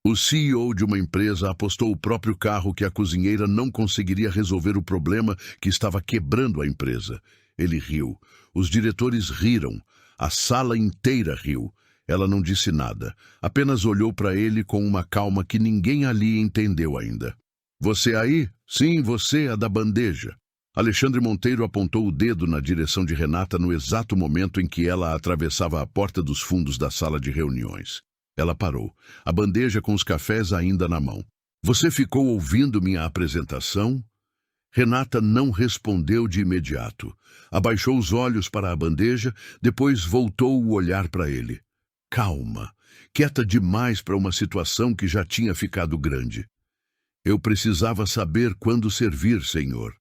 O CEO de uma empresa apostou o próprio carro que a cozinheira não conseguiria resolver o problema que estava quebrando a empresa. Ele riu. Os diretores riram. A sala inteira riu. Ela não disse nada. Apenas olhou para ele com uma calma que ninguém ali entendeu ainda. Você aí? Sim, você, a da bandeja. Alexandre Monteiro apontou o dedo na direção de Renata no exato momento em que ela atravessava a porta dos fundos da sala de reuniões. Ela parou, a bandeja com os cafés ainda na mão. Você ficou ouvindo minha apresentação? Renata não respondeu de imediato. Abaixou os olhos para a bandeja, depois voltou o olhar para ele. Calma, quieta demais para uma situação que já tinha ficado grande. Eu precisava saber quando servir, senhor.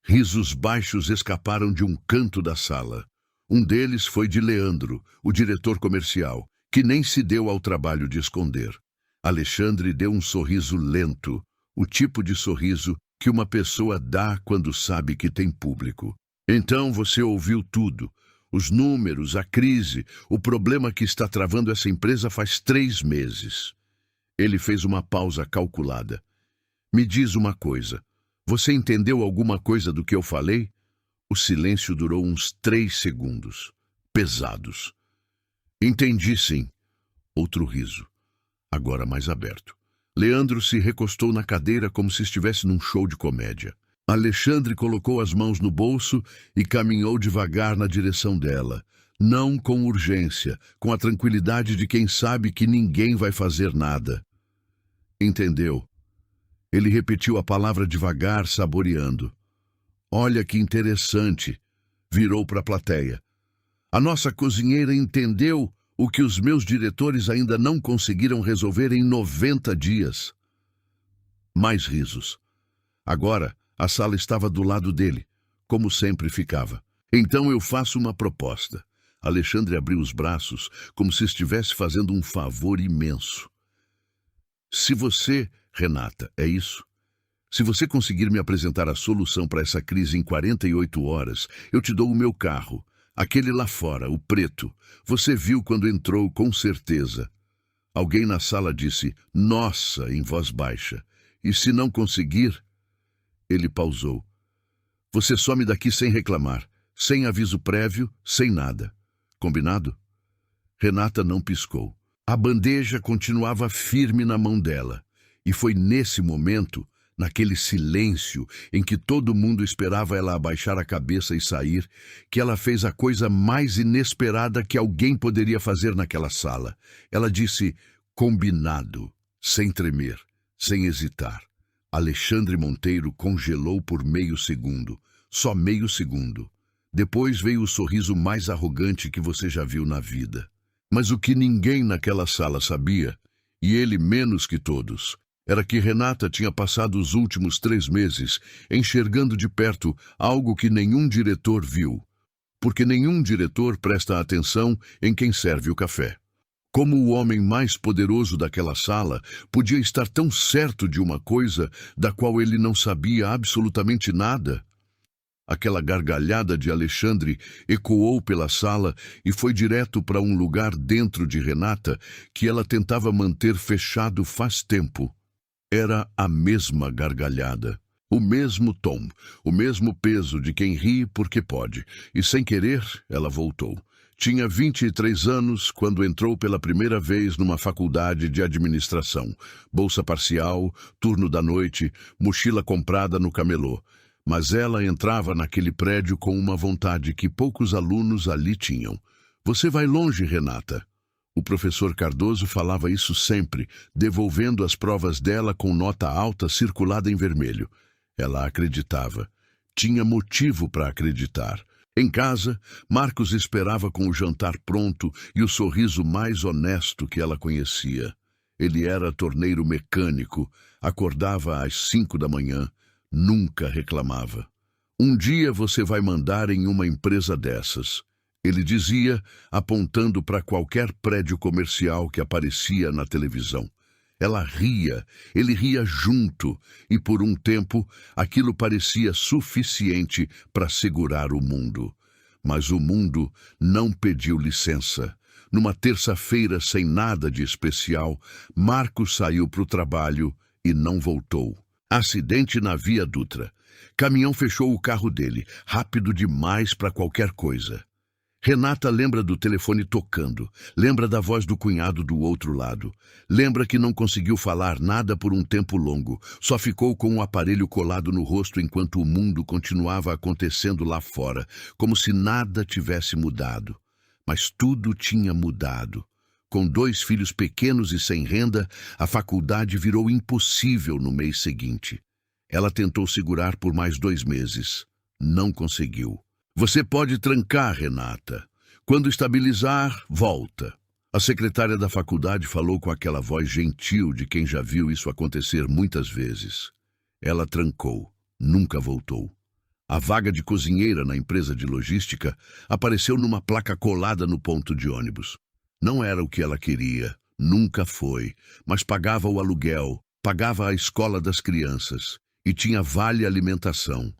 Risos baixos escaparam de um canto da sala. Um deles foi de Leandro, o diretor comercial, que nem se deu ao trabalho de esconder. Alexandre deu um sorriso lento, o tipo de sorriso que uma pessoa dá quando sabe que tem público. Então você ouviu tudo. Os números, a crise, o problema que está travando essa empresa faz 3 meses. Ele fez uma pausa calculada. Me diz uma coisa. Você entendeu alguma coisa do que eu falei? O silêncio durou uns 3 segundos. Pesados. Entendi, sim. Outro riso. Agora mais aberto. Leandro se recostou na cadeira como se estivesse num show de comédia. Alexandre colocou as mãos no bolso e caminhou devagar na direção dela. Não com urgência, com a tranquilidade de quem sabe que ninguém vai fazer nada. Entendeu? Ele repetiu a palavra devagar, saboreando. Olha que interessante. Virou para a plateia. A nossa cozinheira entendeu o que os meus diretores ainda não conseguiram resolver em 90 dias. Mais risos. Agora, a sala estava do lado dele, como sempre ficava. Então eu faço uma proposta. Alexandre abriu os braços, como se estivesse fazendo um favor imenso. Se você, Renata, é isso? Se você conseguir me apresentar a solução para essa crise em 48 horas, eu te dou o meu carro. Aquele lá fora, o preto. Você viu quando entrou, com certeza. Alguém na sala disse, nossa, em voz baixa. E se não conseguir... Ele pausou. Você some daqui sem reclamar, sem aviso prévio, sem nada. Combinado? Renata não piscou. A bandeja continuava firme na mão dela. E foi nesse momento, naquele silêncio em que todo mundo esperava ela abaixar a cabeça e sair, que ela fez a coisa mais inesperada que alguém poderia fazer naquela sala. Ela disse, combinado, sem tremer, sem hesitar. Alexandre Monteiro congelou por meio segundo, só meio segundo. Depois veio o sorriso mais arrogante que você já viu na vida. Mas o que ninguém naquela sala sabia, e ele menos que todos, era que Renata tinha passado os últimos 3 meses enxergando de perto algo que nenhum diretor viu, porque nenhum diretor presta atenção em quem serve o café. Como o homem mais poderoso daquela sala podia estar tão certo de uma coisa da qual ele não sabia absolutamente nada? Aquela gargalhada de Alexandre ecoou pela sala e foi direto para um lugar dentro de Renata que ela tentava manter fechado faz tempo. Era a mesma gargalhada, o mesmo tom, o mesmo peso de quem ri porque pode, e sem querer ela voltou. Tinha 23 anos quando entrou pela primeira vez numa faculdade de administração. Bolsa parcial, turno da noite, mochila comprada no camelô. Mas ela entrava naquele prédio com uma vontade que poucos alunos ali tinham. Você vai longe, Renata. O professor Cardoso falava isso sempre, devolvendo as provas dela com nota alta circulada em vermelho. Ela acreditava. Tinha motivo para acreditar. Em casa, Marcos esperava com o jantar pronto e o sorriso mais honesto que ela conhecia. Ele era torneiro mecânico, acordava às 5 da manhã, nunca reclamava. Um dia você vai mandar em uma empresa dessas, ele dizia, apontando para qualquer prédio comercial que aparecia na televisão. Ela ria, ele ria junto, e por um tempo aquilo parecia suficiente para segurar o mundo. Mas o mundo não pediu licença. Numa terça-feira sem nada de especial, Marcos saiu para o trabalho e não voltou. Acidente na Via Dutra. Caminhão fechou o carro dele, rápido demais para qualquer coisa. Renata lembra do telefone tocando, lembra da voz do cunhado do outro lado. Lembra que não conseguiu falar nada por um tempo longo, só ficou com o aparelho colado no rosto enquanto o mundo continuava acontecendo lá fora, como se nada tivesse mudado. Mas tudo tinha mudado. Com 2 filhos pequenos e sem renda, a faculdade virou impossível no mês seguinte. Ela tentou segurar por mais 2 meses. Não conseguiu. Você pode trancar, Renata. Quando estabilizar, volta. A secretária da faculdade falou com aquela voz gentil de quem já viu isso acontecer muitas vezes. Ela trancou. Nunca voltou. A vaga de cozinheira na empresa de logística apareceu numa placa colada no ponto de ônibus. Não era o que ela queria, nunca foi, mas pagava o aluguel, pagava a escola das crianças e tinha vale alimentação.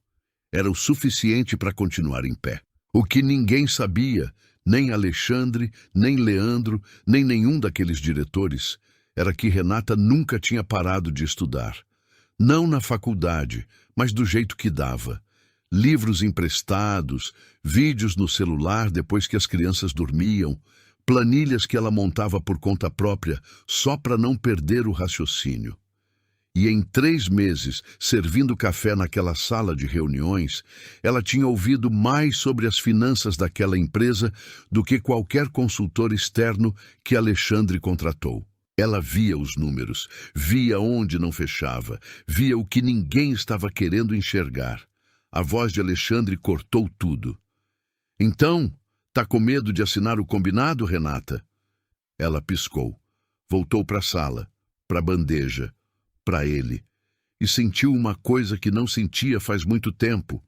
Era o suficiente para continuar em pé. O que ninguém sabia, nem Alexandre, nem Leandro, nem nenhum daqueles diretores, era que Renata nunca tinha parado de estudar. Não na faculdade, mas do jeito que dava. Livros emprestados, vídeos no celular depois que as crianças dormiam, planilhas que ela montava por conta própria, só para não perder o raciocínio. E em 3 meses, servindo café naquela sala de reuniões, ela tinha ouvido mais sobre as finanças daquela empresa do que qualquer consultor externo que Alexandre contratou. Ela via os números, via onde não fechava, via o que ninguém estava querendo enxergar. A voz de Alexandre cortou tudo. Então, tá com medo de assinar o combinado, Renata? Ela piscou, voltou para a sala, para a bandeja, para ele, e sentiu uma coisa que não sentia faz muito tempo.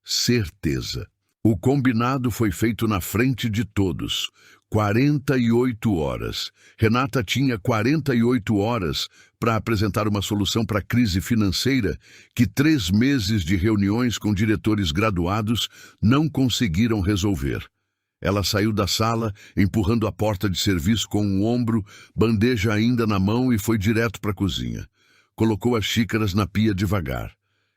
Certeza. O combinado foi feito na frente de todos. 48 horas. Renata tinha 48 horas para apresentar uma solução para a crise financeira que 3 meses de reuniões com diretores graduados não conseguiram resolver. Ela saiu da sala, empurrando a porta de serviço com um ombro, bandeja ainda na mão, e foi direto para a cozinha. Colocou as xícaras na pia devagar.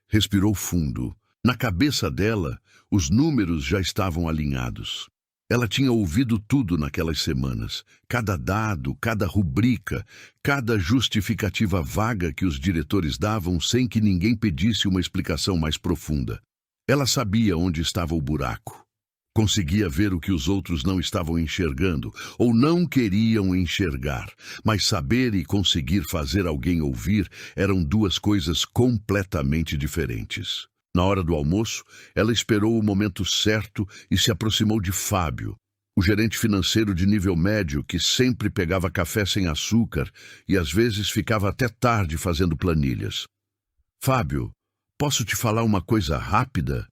Respirou fundo. Na cabeça dela, os números já estavam alinhados. Ela tinha ouvido tudo naquelas semanas. Cada dado, cada rubrica, cada justificativa vaga que os diretores davam sem que ninguém pedisse uma explicação mais profunda. Ela sabia onde estava o buraco. Conseguia ver o que os outros não estavam enxergando ou não queriam enxergar, mas saber e conseguir fazer alguém ouvir eram 2 coisas completamente diferentes. Na hora do almoço, ela esperou o momento certo e se aproximou de Fábio, o gerente financeiro de nível médio que sempre pegava café sem açúcar e às vezes ficava até tarde fazendo planilhas. Fábio, posso te falar uma coisa rápida?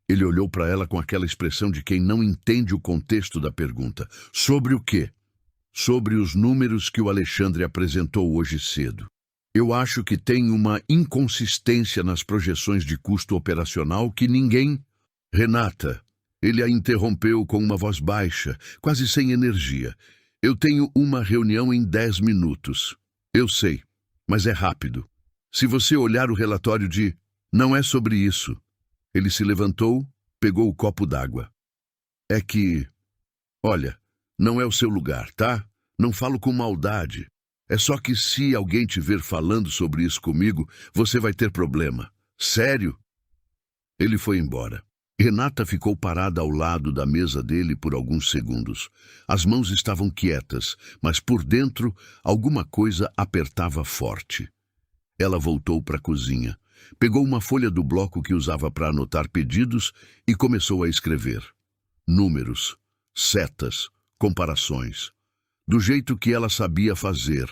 Ele olhou para ela com aquela expressão de quem não entende o contexto da pergunta. Sobre o quê? Sobre os números que o Alexandre apresentou hoje cedo. Eu acho que tem uma inconsistência nas projeções de custo operacional que ninguém... Renata, ele a interrompeu com uma voz baixa, quase sem energia. Eu tenho uma reunião em 10 minutos. Eu sei, mas é rápido. Se você olhar o relatório de... Não é sobre isso. Ele se levantou, pegou o copo d'água. É que... Olha, não é o seu lugar, tá? Não falo com maldade. É só que se alguém te ver falando sobre isso comigo, você vai ter problema. Sério? Ele foi embora. Renata ficou parada ao lado da mesa dele por alguns segundos. As mãos estavam quietas, mas por dentro alguma coisa apertava forte. Ela voltou para a cozinha. Pegou uma folha do bloco que usava para anotar pedidos e começou a escrever. Números, setas, comparações. Do jeito que ela sabia fazer.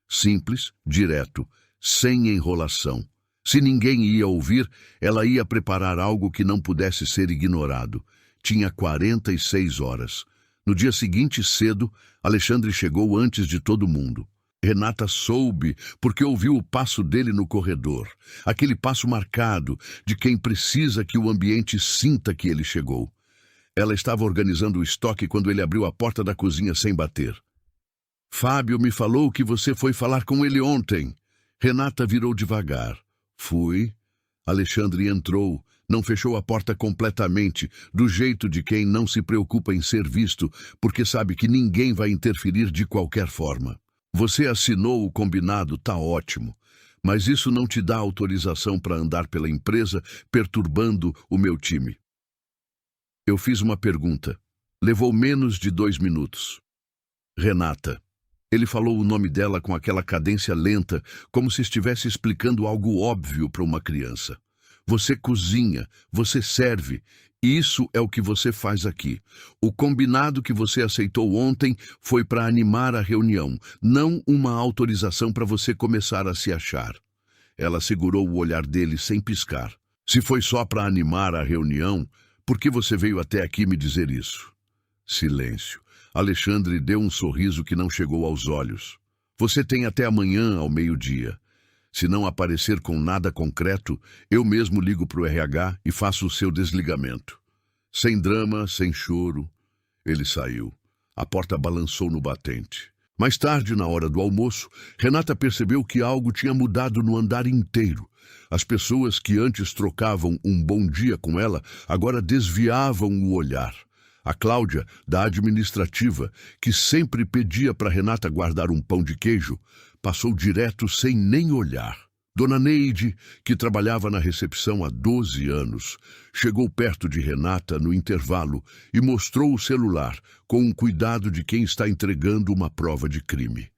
Simples, direto, sem enrolação. Se ninguém ia ouvir, ela ia preparar algo que não pudesse ser ignorado. Tinha 46 horas. No dia seguinte, cedo, Alexandre chegou antes de todo mundo. Renata soube porque ouviu o passo dele no corredor. Aquele passo marcado de quem precisa que o ambiente sinta que ele chegou. Ela estava organizando o estoque quando ele abriu a porta da cozinha sem bater. Fábio me falou que você foi falar com ele ontem. Renata virou devagar. Fui. Alexandre entrou, não fechou a porta completamente, do jeito de quem não se preocupa em ser visto, porque sabe que ninguém vai interferir de qualquer forma. Você assinou o combinado, tá ótimo. Mas isso não te dá autorização para andar pela empresa perturbando o meu time. Eu fiz uma pergunta. Levou menos de 2 minutos. Renata. Ele falou o nome dela com aquela cadência lenta, como se estivesse explicando algo óbvio para uma criança. Você cozinha, você serve. Isso é o que você faz aqui. O combinado que você aceitou ontem foi para animar a reunião, não uma autorização para você começar a se achar. Ela segurou o olhar dele sem piscar. Se foi só para animar a reunião, por que você veio até aqui me dizer isso? Silêncio. Alexandre deu um sorriso que não chegou aos olhos. Você tem até amanhã ao meio-dia. Se não aparecer com nada concreto, eu mesmo ligo para o RH e faço o seu desligamento. Sem drama, sem choro. Ele saiu. A porta balançou no batente. Mais tarde, na hora do almoço, Renata percebeu que algo tinha mudado no andar inteiro. As pessoas que antes trocavam um bom dia com ela, agora desviavam o olhar. A Cláudia, da administrativa, que sempre pedia para Renata guardar um pão de queijo, passou direto sem nem olhar. Dona Neide, que trabalhava na recepção há 12 anos, chegou perto de Renata no intervalo e mostrou o celular, com o cuidado de quem está entregando uma prova de crime.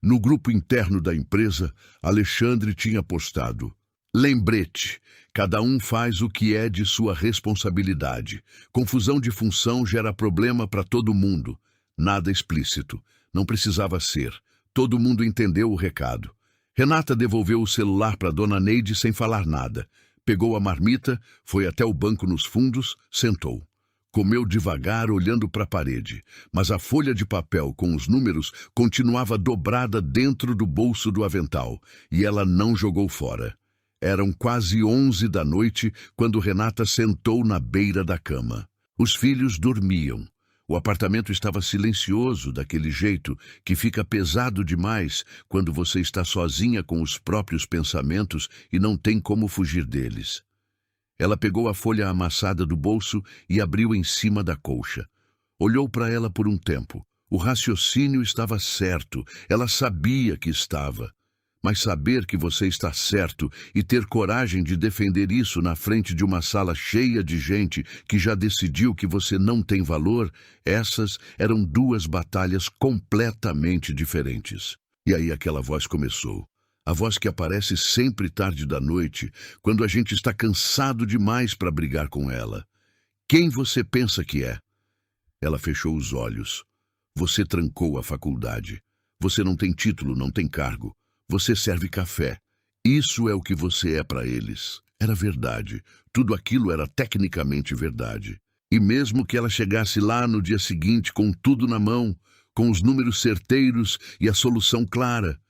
No grupo interno da empresa, Alexandre tinha postado: lembrete, cada um faz o que é de sua responsabilidade. Confusão de função gera problema para todo mundo. Nada explícito. Não precisava ser. Todo mundo entendeu o recado. Renata devolveu o celular para Dona Neide sem falar nada. Pegou a marmita, foi até o banco nos fundos, sentou. Comeu devagar, olhando para a parede, mas a folha de papel com os números continuava dobrada dentro do bolso do avental, e ela não jogou fora. Eram quase 11 da noite quando Renata sentou na beira da cama. Os filhos dormiam. O apartamento estava silencioso, daquele jeito que fica pesado demais quando você está sozinha com os próprios pensamentos e não tem como fugir deles. Ela pegou a folha amassada do bolso e abriu em cima da colcha. Olhou para ela por um tempo. O raciocínio estava certo, ela sabia que estava. Mas saber que você está certo e ter coragem de defender isso na frente de uma sala cheia de gente que já decidiu que você não tem valor, essas eram 2 batalhas completamente diferentes. E aí aquela voz começou. A voz que aparece sempre tarde da noite, quando a gente está cansado demais para brigar com ela. Quem você pensa que é? Ela fechou os olhos. Você trancou a faculdade. Você não tem título, não tem cargo. Você serve café. Isso é o que você é para eles. Era verdade. Tudo aquilo era tecnicamente verdade. E mesmo que ela chegasse lá no dia seguinte com tudo na mão, com os números certeiros e a solução clara,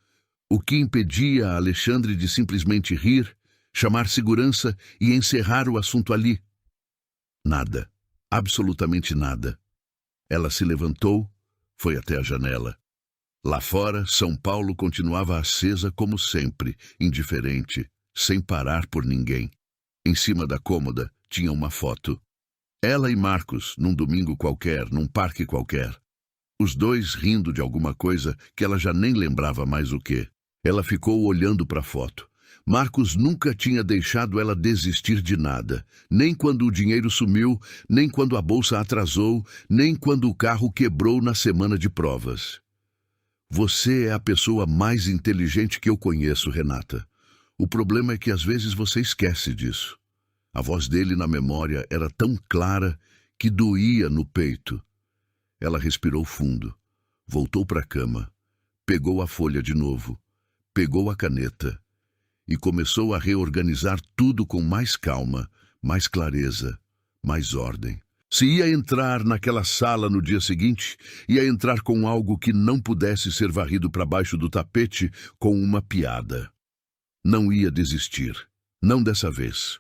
o que impedia a Alexandre de simplesmente rir, chamar segurança e encerrar o assunto ali? Nada. Absolutamente nada. Ela se levantou, foi até a janela. Lá fora, São Paulo continuava acesa como sempre, indiferente, sem parar por ninguém. Em cima da cômoda tinha uma foto. Ela e Marcos, num domingo qualquer, num parque qualquer. Os dois rindo de alguma coisa que ela já nem lembrava mais o quê. Ela ficou olhando para a foto. Marcos nunca tinha deixado ela desistir de nada, nem quando o dinheiro sumiu, nem quando a bolsa atrasou, nem quando o carro quebrou na semana de provas. Você é a pessoa mais inteligente que eu conheço, Renata. O problema é que às vezes você esquece disso. A voz dele na memória era tão clara que doía no peito. Ela respirou fundo, voltou para a cama, pegou a folha de novo, pegou a caneta e começou a reorganizar tudo com mais calma, mais clareza, mais ordem. Se ia entrar naquela sala no dia seguinte, ia entrar com algo que não pudesse ser varrido para baixo do tapete com uma piada. Não ia desistir, não dessa vez.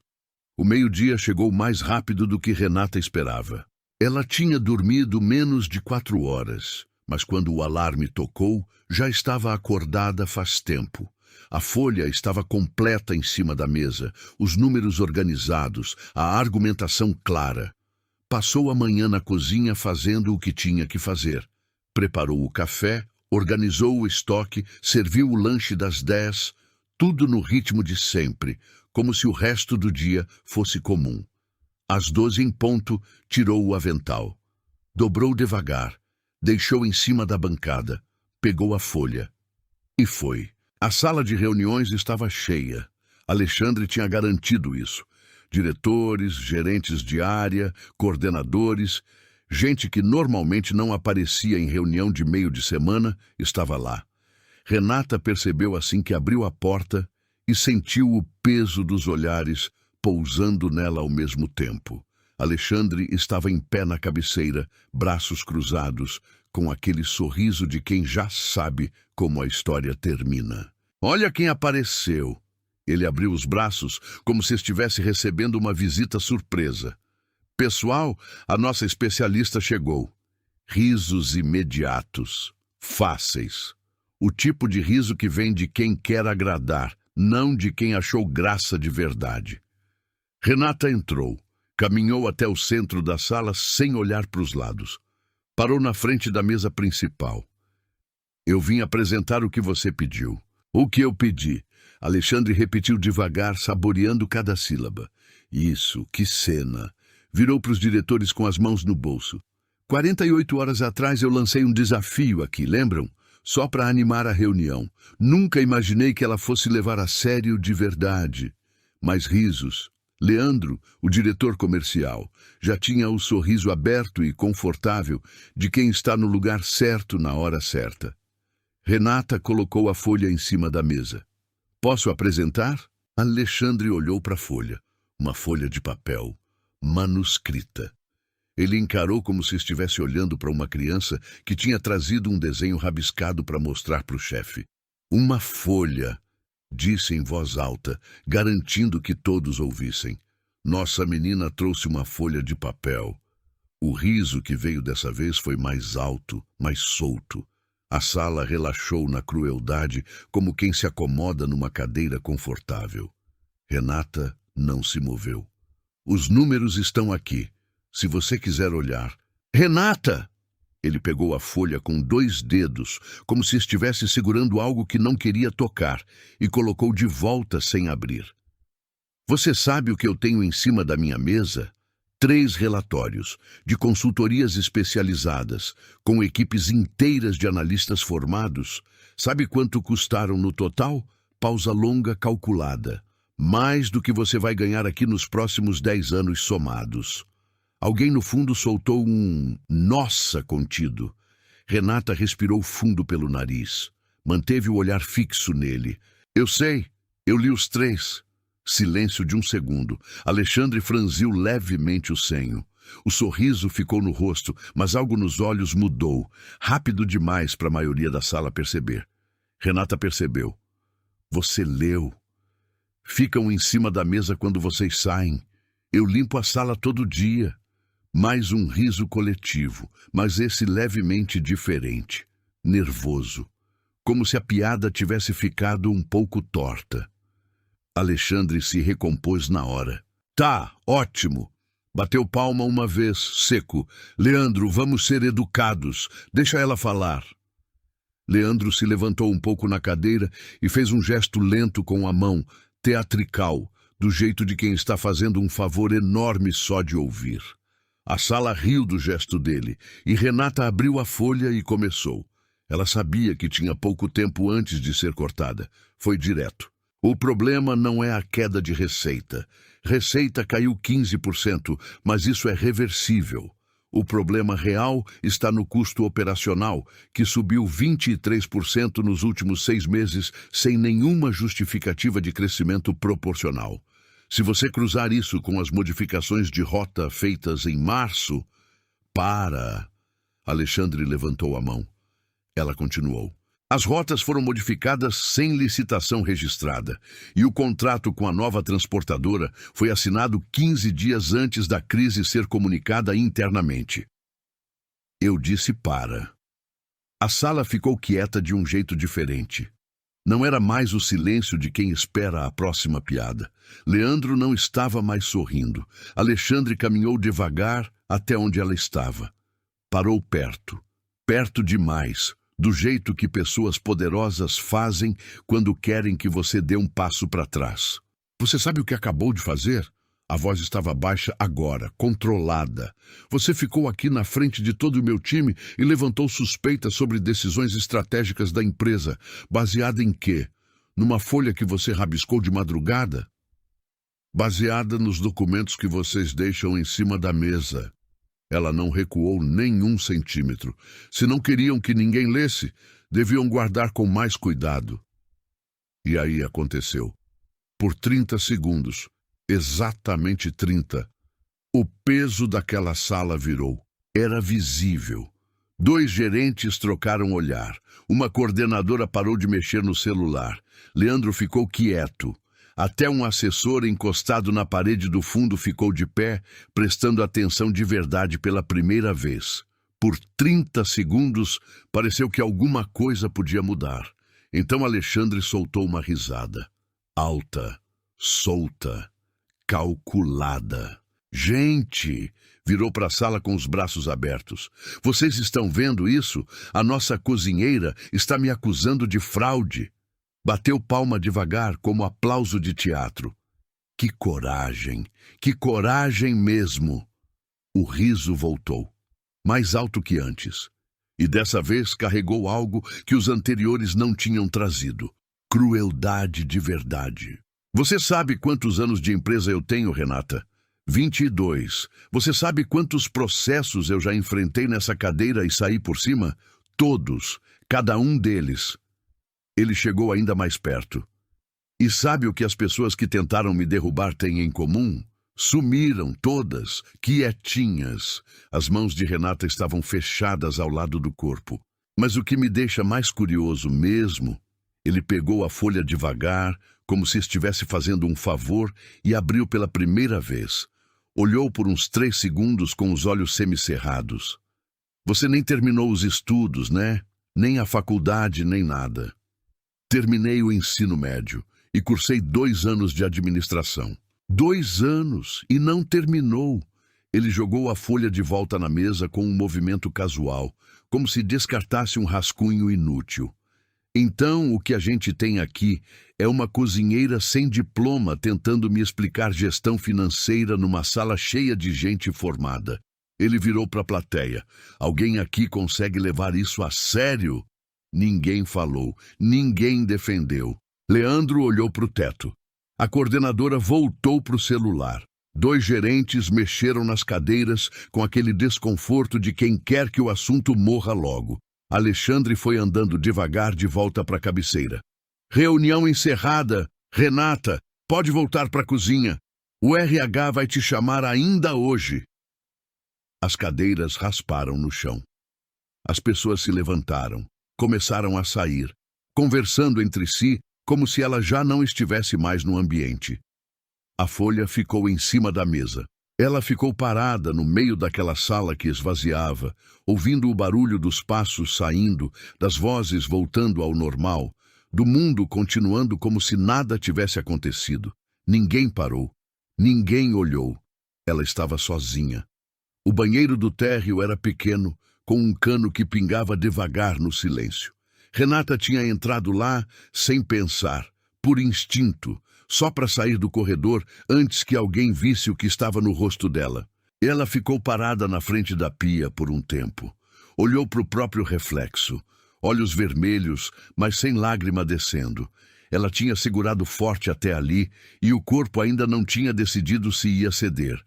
O meio-dia chegou mais rápido do que Renata esperava. Ela tinha dormido menos de 4 horas, mas quando o alarme tocou, já estava acordada faz tempo. A folha estava completa em cima da mesa, os números organizados, a argumentação clara. Passou a manhã na cozinha fazendo o que tinha que fazer. Preparou o café, organizou o estoque, serviu o lanche das 10, tudo no ritmo de sempre, como se o resto do dia fosse comum. Às 12 em ponto, tirou o avental. Dobrou devagar, deixou em cima da bancada, pegou a folha. E foi. A sala de reuniões estava cheia. Alexandre tinha garantido isso. Diretores, gerentes de área, coordenadores, gente que normalmente não aparecia em reunião de meio de semana, estava lá. Renata percebeu assim que abriu a porta e sentiu o peso dos olhares pousando nela ao mesmo tempo. Alexandre estava em pé na cabeceira, braços cruzados, com aquele sorriso de quem já sabe como a história termina. Olha quem apareceu! Ele abriu os braços como se estivesse recebendo uma visita surpresa. Pessoal, a nossa especialista chegou. Risos imediatos, fáceis. O tipo de riso que vem de quem quer agradar, não de quem achou graça de verdade. Renata entrou, caminhou até o centro da sala sem olhar para os lados. Parou na frente da mesa principal. Eu vim apresentar o que você pediu. O que eu pedi? Alexandre repetiu devagar, saboreando cada sílaba. Isso, que cena! Virou para os diretores com as mãos no bolso. 48 horas atrás eu lancei um desafio aqui, lembram? Só para animar a reunião. Nunca imaginei que ela fosse levar a sério de verdade. Mais risos. Leandro, o diretor comercial, já tinha o sorriso aberto e confortável de quem está no lugar certo na hora certa. Renata colocou a folha em cima da mesa. Posso apresentar? Alexandre olhou para a folha. Uma folha de papel, manuscrita. Ele encarou como se estivesse olhando para uma criança que tinha trazido um desenho rabiscado para mostrar para o chefe. Uma folha, disse em voz alta, garantindo que todos ouvissem. Nossa menina trouxe uma folha de papel. O riso que veio dessa vez foi mais alto, mais solto. A sala relaxou na crueldade, como quem se acomoda numa cadeira confortável. Renata não se moveu. Os números estão aqui, se você quiser olhar. Renata! Ele pegou a folha com 2 dedos, como se estivesse segurando algo que não queria tocar, e colocou de volta sem abrir. Você sabe o que eu tenho em cima da minha mesa? 3 relatórios, de consultorias especializadas, com equipes inteiras de analistas formados. Sabe quanto custaram no total? Pausa longa calculada. Mais do que você vai ganhar aqui nos próximos 10 anos somados. Alguém no fundo soltou um "nossa" contido. Renata respirou fundo pelo nariz. Manteve o olhar fixo nele. Eu sei, eu li os 3. Silêncio de um segundo. Alexandre franziu levemente o senho. O sorriso ficou no rosto, mas algo nos olhos mudou. Rápido demais para a maioria da sala perceber. Renata percebeu. Você leu. Ficam em cima da mesa quando vocês saem. Eu limpo a sala todo dia. Mais um riso coletivo, mas esse levemente diferente. Nervoso. Como se a piada tivesse ficado um pouco torta. Alexandre se recompôs na hora. Tá, ótimo. Bateu palma uma vez, seco. Leandro, vamos ser educados. Deixa ela falar. Leandro se levantou um pouco na cadeira e fez um gesto lento com a mão, teatrical, do jeito de quem está fazendo um favor enorme só de ouvir. A sala riu do gesto dele, e Renata abriu a folha e começou. Ela sabia que tinha pouco tempo antes de ser cortada. Foi direto. O problema não é a queda de receita. Receita caiu 15%, mas isso é reversível. O problema real está no custo operacional, que subiu 23% nos últimos 6 meses, sem nenhuma justificativa de crescimento proporcional. Se você cruzar isso com as modificações de rota feitas em março... Para! Alexandre levantou a mão. Ela continuou. As rotas foram modificadas sem licitação registrada, e o contrato com a nova transportadora foi assinado 15 dias antes da crise ser comunicada internamente. Eu disse para. A sala ficou quieta de um jeito diferente. Não era mais o silêncio de quem espera a próxima piada. Leandro não estava mais sorrindo. Alexandre caminhou devagar até onde ela estava. Parou perto. Perto demais, do jeito que pessoas poderosas fazem quando querem que você dê um passo para trás. Você sabe o que acabou de fazer? A voz estava baixa agora, controlada. Você ficou aqui na frente de todo o meu time e levantou suspeitas sobre decisões estratégicas da empresa. Baseada em quê? Numa folha que você rabiscou de madrugada? Baseada nos documentos que vocês deixam em cima da mesa. Ela não recuou nem 1 centímetro. Se não queriam que ninguém lesse, deviam guardar com mais cuidado. E aí aconteceu. Por 30 segundos, exatamente 30, o peso daquela sala virou. Era visível. 2 gerentes trocaram olhar. Uma coordenadora parou de mexer no celular. Leandro ficou quieto. Até um assessor encostado na parede do fundo ficou de pé, prestando atenção de verdade pela primeira vez. Por 30 segundos, pareceu que alguma coisa podia mudar. Então Alexandre soltou uma risada. Alta, solta, calculada. Gente! Virou para a sala com os braços abertos. Vocês estão vendo isso? A nossa cozinheira está me acusando de fraude. Bateu palma devagar, como aplauso de teatro. Que coragem mesmo! O riso voltou, mais alto que antes. E dessa vez carregou algo que os anteriores não tinham trazido. Crueldade de verdade. Você sabe quantos anos de empresa eu tenho, Renata? 22. Você sabe quantos processos eu já enfrentei nessa cadeira e saí por cima? Todos, cada um deles. Ele chegou ainda mais perto. E sabe o que as pessoas que tentaram me derrubar têm em comum? Sumiram todas, quietinhas. As mãos de Renata estavam fechadas ao lado do corpo. Mas o que me deixa mais curioso mesmo, ele pegou a folha devagar, como se estivesse fazendo um favor, e abriu pela primeira vez. Olhou por uns 3 segundos com os olhos semicerrados. Você nem terminou os estudos, né? Nem a faculdade, nem nada. Terminei o ensino médio e cursei 2 anos de administração. 2 anos e não terminou. Ele jogou a folha de volta na mesa com um movimento casual, como se descartasse um rascunho inútil. Então, o que a gente tem aqui é uma cozinheira sem diploma tentando me explicar gestão financeira numa sala cheia de gente formada. Ele virou para a plateia. Alguém aqui consegue levar isso a sério? Ninguém falou, ninguém defendeu. Leandro olhou para o teto. A coordenadora voltou para o celular. 2 gerentes mexeram nas cadeiras com aquele desconforto de quem quer que o assunto morra logo. Alexandre foi andando devagar de volta para a cabeceira. Reunião encerrada. Renata, pode voltar para a cozinha. O RH vai te chamar ainda hoje. As cadeiras rasparam no chão. As pessoas se levantaram. Começaram a sair, conversando entre si como se ela já não estivesse mais no ambiente. A folha ficou em cima da mesa. Ela ficou parada no meio daquela sala que esvaziava, ouvindo o barulho dos passos saindo, das vozes voltando ao normal, do mundo continuando como se nada tivesse acontecido. Ninguém parou, ninguém olhou. Ela estava sozinha. O banheiro do térreo era pequeno, com um cano que pingava devagar no silêncio. Renata tinha entrado lá sem pensar, por instinto, só para sair do corredor antes que alguém visse o que estava no rosto dela. Ela ficou parada na frente da pia por um tempo. Olhou para o próprio reflexo, olhos vermelhos, mas sem lágrima descendo. Ela tinha segurado forte até ali e o corpo ainda não tinha decidido se ia ceder.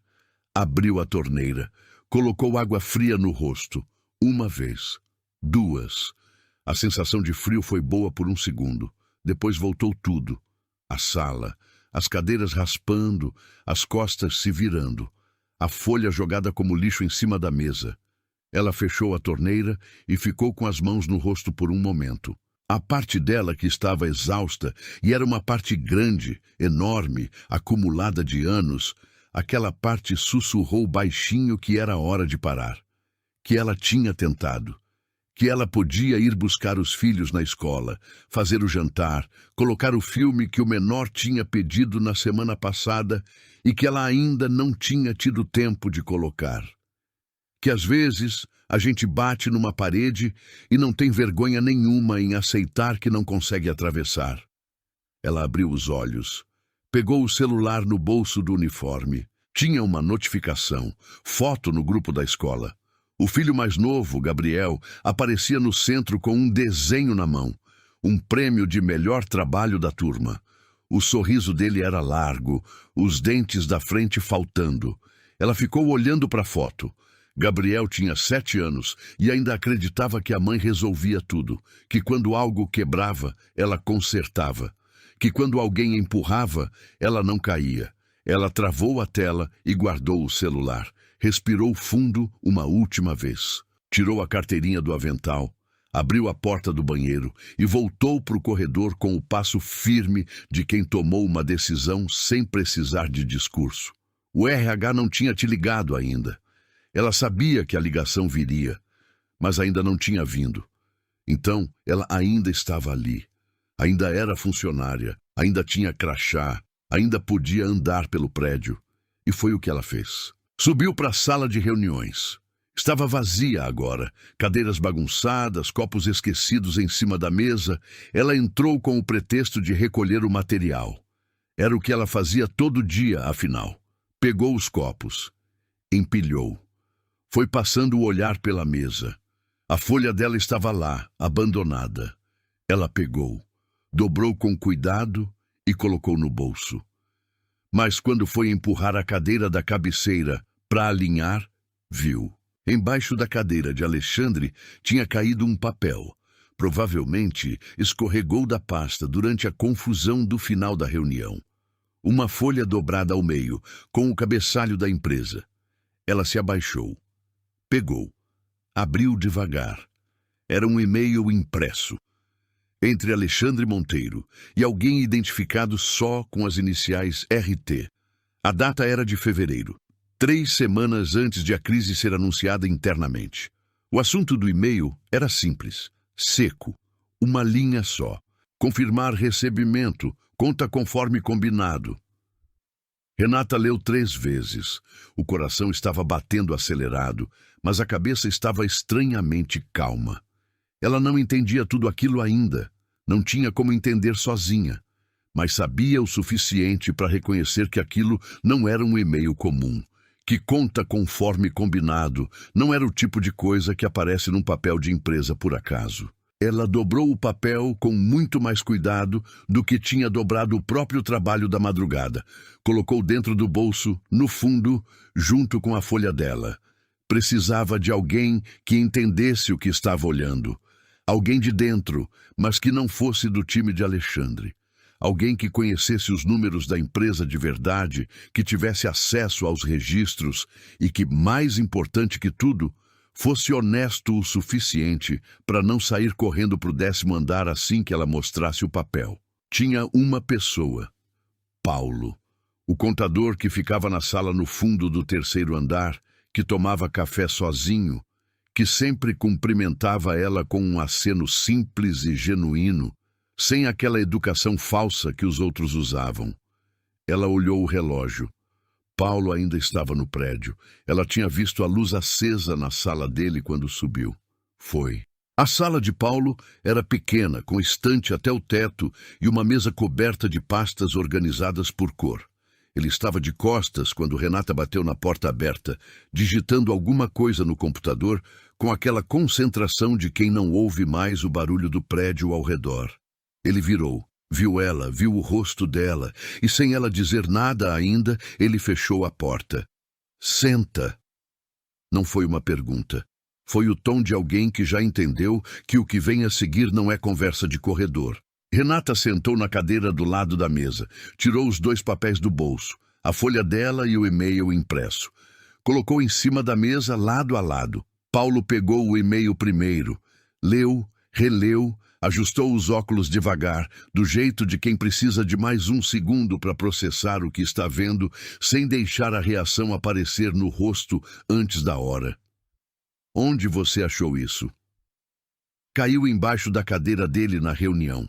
Abriu a torneira, colocou água fria no rosto. 1 vez, 2. A sensação de frio foi boa por 1 segundo. Depois voltou tudo. A sala, as cadeiras raspando, as costas se virando. A folha jogada como lixo em cima da mesa. Ela fechou a torneira e ficou com as mãos no rosto por um momento. A parte dela que estava exausta, e era uma parte grande, enorme, acumulada de anos, aquela parte sussurrou baixinho que era hora de parar, que ela tinha tentado, que ela podia ir buscar os filhos na escola, fazer o jantar, colocar o filme que o menor tinha pedido na semana passada e que ela ainda não tinha tido tempo de colocar. Que às vezes a gente bate numa parede e não tem vergonha nenhuma em aceitar que não consegue atravessar. Ela abriu os olhos, pegou o celular no bolso do uniforme. Tinha uma notificação, foto no grupo da escola. O filho mais novo, Gabriel, aparecia no centro com um desenho na mão, um prêmio de melhor trabalho da turma. O sorriso dele era largo, os dentes da frente faltando. Ela ficou olhando para a foto. Gabriel tinha 7 anos e ainda acreditava que a mãe resolvia tudo, que quando algo quebrava, ela consertava, que quando alguém empurrava, ela não caía. Ela travou a tela e guardou o celular. Respirou fundo uma última vez. Tirou a carteirinha do avental, abriu a porta do banheiro e voltou para o corredor com o passo firme de quem tomou uma decisão sem precisar de discurso. O RH não tinha te ligado ainda. Ela sabia que a ligação viria, mas ainda não tinha vindo. Então, ela ainda estava ali. Ainda era funcionária, ainda tinha crachá, ainda podia andar pelo prédio. E foi o que ela fez. Subiu para a sala de reuniões. Estava vazia agora, cadeiras bagunçadas, copos esquecidos em cima da mesa. Ela entrou com o pretexto de recolher o material. Era o que ela fazia todo dia, afinal. Pegou os copos, empilhou. Foi passando o olhar pela mesa. A folha dela estava lá, abandonada. Ela pegou, dobrou com cuidado e colocou no bolso. Mas quando foi empurrar a cadeira da cabeceira para alinhar, viu. Embaixo da cadeira de Alexandre tinha caído um papel. Provavelmente escorregou da pasta durante a confusão do final da reunião. Uma folha dobrada ao meio, com o cabeçalho da empresa. Ela se abaixou. Pegou. Abriu devagar. Era um e-mail impresso. Entre Alexandre Monteiro e alguém identificado só com as iniciais RT. A data era de fevereiro, 3 semanas antes de a crise ser anunciada internamente. O assunto do e-mail era simples, seco, uma linha só. Confirmar recebimento, conta conforme combinado. Renata leu 3 vezes. O coração estava batendo acelerado, mas a cabeça estava estranhamente calma. Ela não entendia tudo aquilo ainda, não tinha como entender sozinha, mas sabia o suficiente para reconhecer que aquilo não era um e-mail comum, que conta conforme combinado não era o tipo de coisa que aparece num papel de empresa por acaso. Ela dobrou o papel com muito mais cuidado do que tinha dobrado o próprio trabalho da madrugada. Colocou dentro do bolso, no fundo, junto com a folha dela. Precisava de alguém que entendesse o que estava olhando. Alguém de dentro, mas que não fosse do time de Alexandre. Alguém que conhecesse os números da empresa de verdade, que tivesse acesso aos registros e que, mais importante que tudo, fosse honesto o suficiente para não sair correndo para o 10º andar assim que ela mostrasse o papel. Tinha uma pessoa, Paulo, o contador que ficava na sala no fundo do 3º andar, que tomava café sozinho, que sempre cumprimentava ela com um aceno simples e genuíno, sem aquela educação falsa que os outros usavam. Ela olhou o relógio. Paulo ainda estava no prédio. Ela tinha visto a luz acesa na sala dele quando subiu. Foi. A sala de Paulo era pequena, com estante até o teto e uma mesa coberta de pastas organizadas por cor. Ele estava de costas quando Renata bateu na porta aberta, digitando alguma coisa no computador com aquela concentração de quem não ouve mais o barulho do prédio ao redor. Ele virou. Viu ela, viu o rosto dela, e sem ela dizer nada ainda, ele fechou a porta. Senta. Não foi uma pergunta. Foi o tom de alguém que já entendeu que o que vem a seguir não é conversa de corredor. Renata sentou na cadeira do lado da mesa, tirou os 2 papéis do bolso, a folha dela e o e-mail impresso. Colocou em cima da mesa, lado a lado. Paulo pegou o e-mail primeiro, leu, releu, Ajustou os óculos devagar, do jeito de quem precisa de mais um segundo para processar o que está vendo, sem deixar a reação aparecer no rosto antes da hora. Onde você achou isso? Caiu embaixo da cadeira dele na reunião.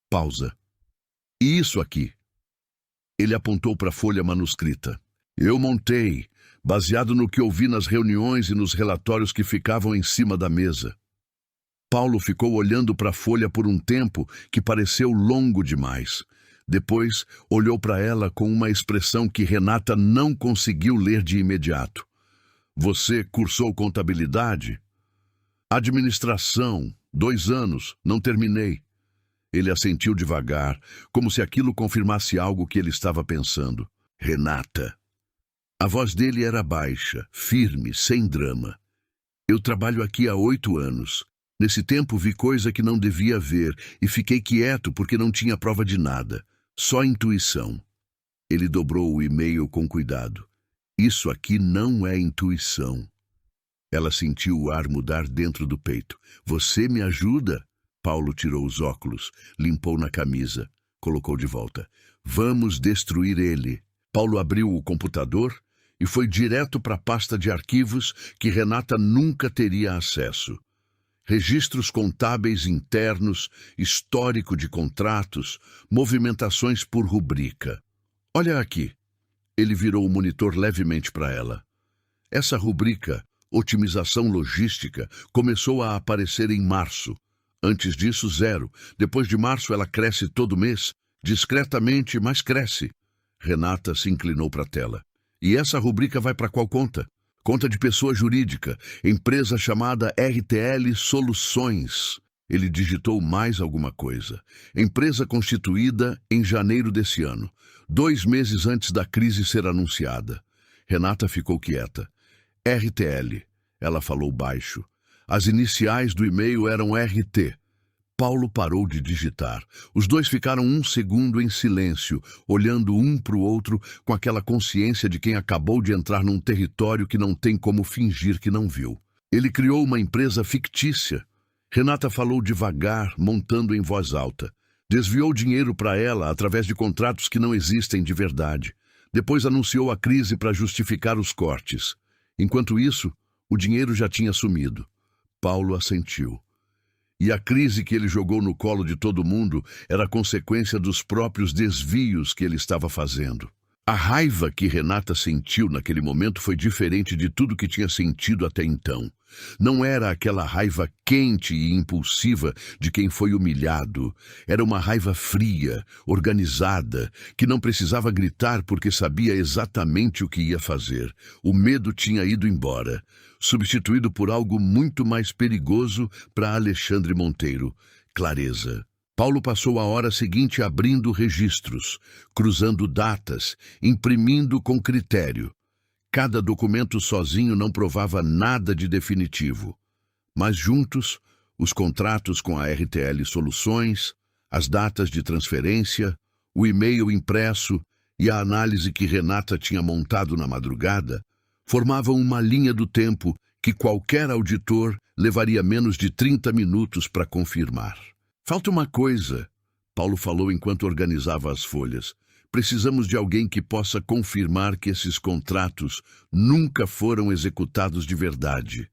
Pausa. E isso aqui? Ele apontou para a folha manuscrita. Eu montei, baseado no que ouvi nas reuniões e nos relatórios que ficavam em cima da mesa. Paulo ficou olhando para a folha por um tempo que pareceu longo demais. Depois, olhou para ela com uma expressão que Renata não conseguiu ler de imediato. Você cursou contabilidade? Administração, 2 anos, não terminei. Ele assentiu devagar, como se aquilo confirmasse algo que ele estava pensando. Renata. A voz dele era baixa, firme, sem drama. Eu trabalho aqui há 8 anos. Nesse tempo vi coisa que não devia ver e fiquei quieto porque não tinha prova de nada. Só intuição. Ele dobrou o e-mail com cuidado. Isso aqui não é intuição. Ela sentiu o ar mudar dentro do peito. Você me ajuda? Paulo tirou os óculos, limpou na camisa, colocou de volta. Vamos destruir ele. Paulo abriu o computador e foi direto para a pasta de arquivos que Renata nunca teria acesso. Registros contábeis internos, histórico de contratos, movimentações por rubrica. Olha aqui. Ele virou o monitor levemente para ela. Essa rubrica, otimização logística, começou a aparecer em março. Antes disso, 0. Depois de março, ela cresce todo mês, discretamente, mas cresce. Renata se inclinou para a tela. E essa rubrica vai para qual conta? Conta de pessoa jurídica, empresa chamada RTL Soluções. Ele digitou mais alguma coisa. Empresa constituída em janeiro desse ano, 2 meses antes da crise ser anunciada. Renata ficou quieta. RTL. Ela falou baixo. As iniciais do e-mail eram RT. Paulo parou de digitar. Os dois ficaram um segundo em silêncio, olhando um para o outro com aquela consciência de quem acabou de entrar num território que não tem como fingir que não viu. Ele criou uma empresa fictícia. Renata falou devagar, montando em voz alta. Desviou dinheiro para ela através de contratos que não existem de verdade. Depois anunciou a crise para justificar os cortes. Enquanto isso, o dinheiro já tinha sumido. Paulo assentiu. E a crise que ele jogou no colo de todo mundo era consequência dos próprios desvios que ele estava fazendo. A raiva que Renata sentiu naquele momento foi diferente de tudo que tinha sentido até então. Não era aquela raiva quente e impulsiva de quem foi humilhado. Era uma raiva fria, organizada, que não precisava gritar porque sabia exatamente o que ia fazer. O medo tinha ido embora, substituído por algo muito mais perigoso para Alexandre Monteiro: clareza. Paulo passou a hora seguinte abrindo registros, cruzando datas, imprimindo com critério. Cada documento sozinho não provava nada de definitivo. Mas juntos, os contratos com a RTL Soluções, as datas de transferência, o e-mail impresso e a análise que Renata tinha montado na madrugada, formavam uma linha do tempo que qualquer auditor levaria menos de 30 minutos para confirmar. Falta uma coisa, Paulo falou enquanto organizava as folhas. Precisamos de alguém que possa confirmar que esses contratos nunca foram executados de verdade,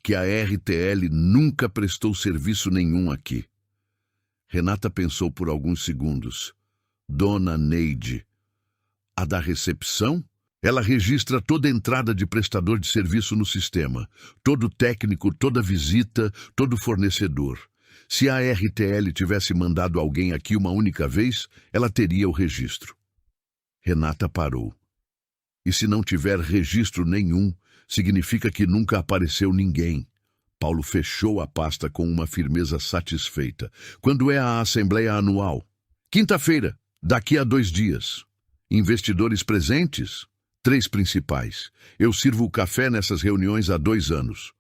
que a RTL nunca prestou serviço nenhum aqui. Renata pensou por alguns segundos. Dona Neide. A da recepção? Ela registra toda entrada de prestador de serviço no sistema, todo técnico, toda visita, todo fornecedor. Se a RTL tivesse mandado alguém aqui uma única vez, ela teria o registro. Renata parou. E se não tiver registro nenhum, significa que nunca apareceu ninguém. Paulo fechou a pasta com uma firmeza satisfeita. Quando é a Assembleia Anual? Quinta-feira, daqui a 2 dias. Investidores presentes? 3 principais. Eu sirvo o café nessas reuniões há 2 anos.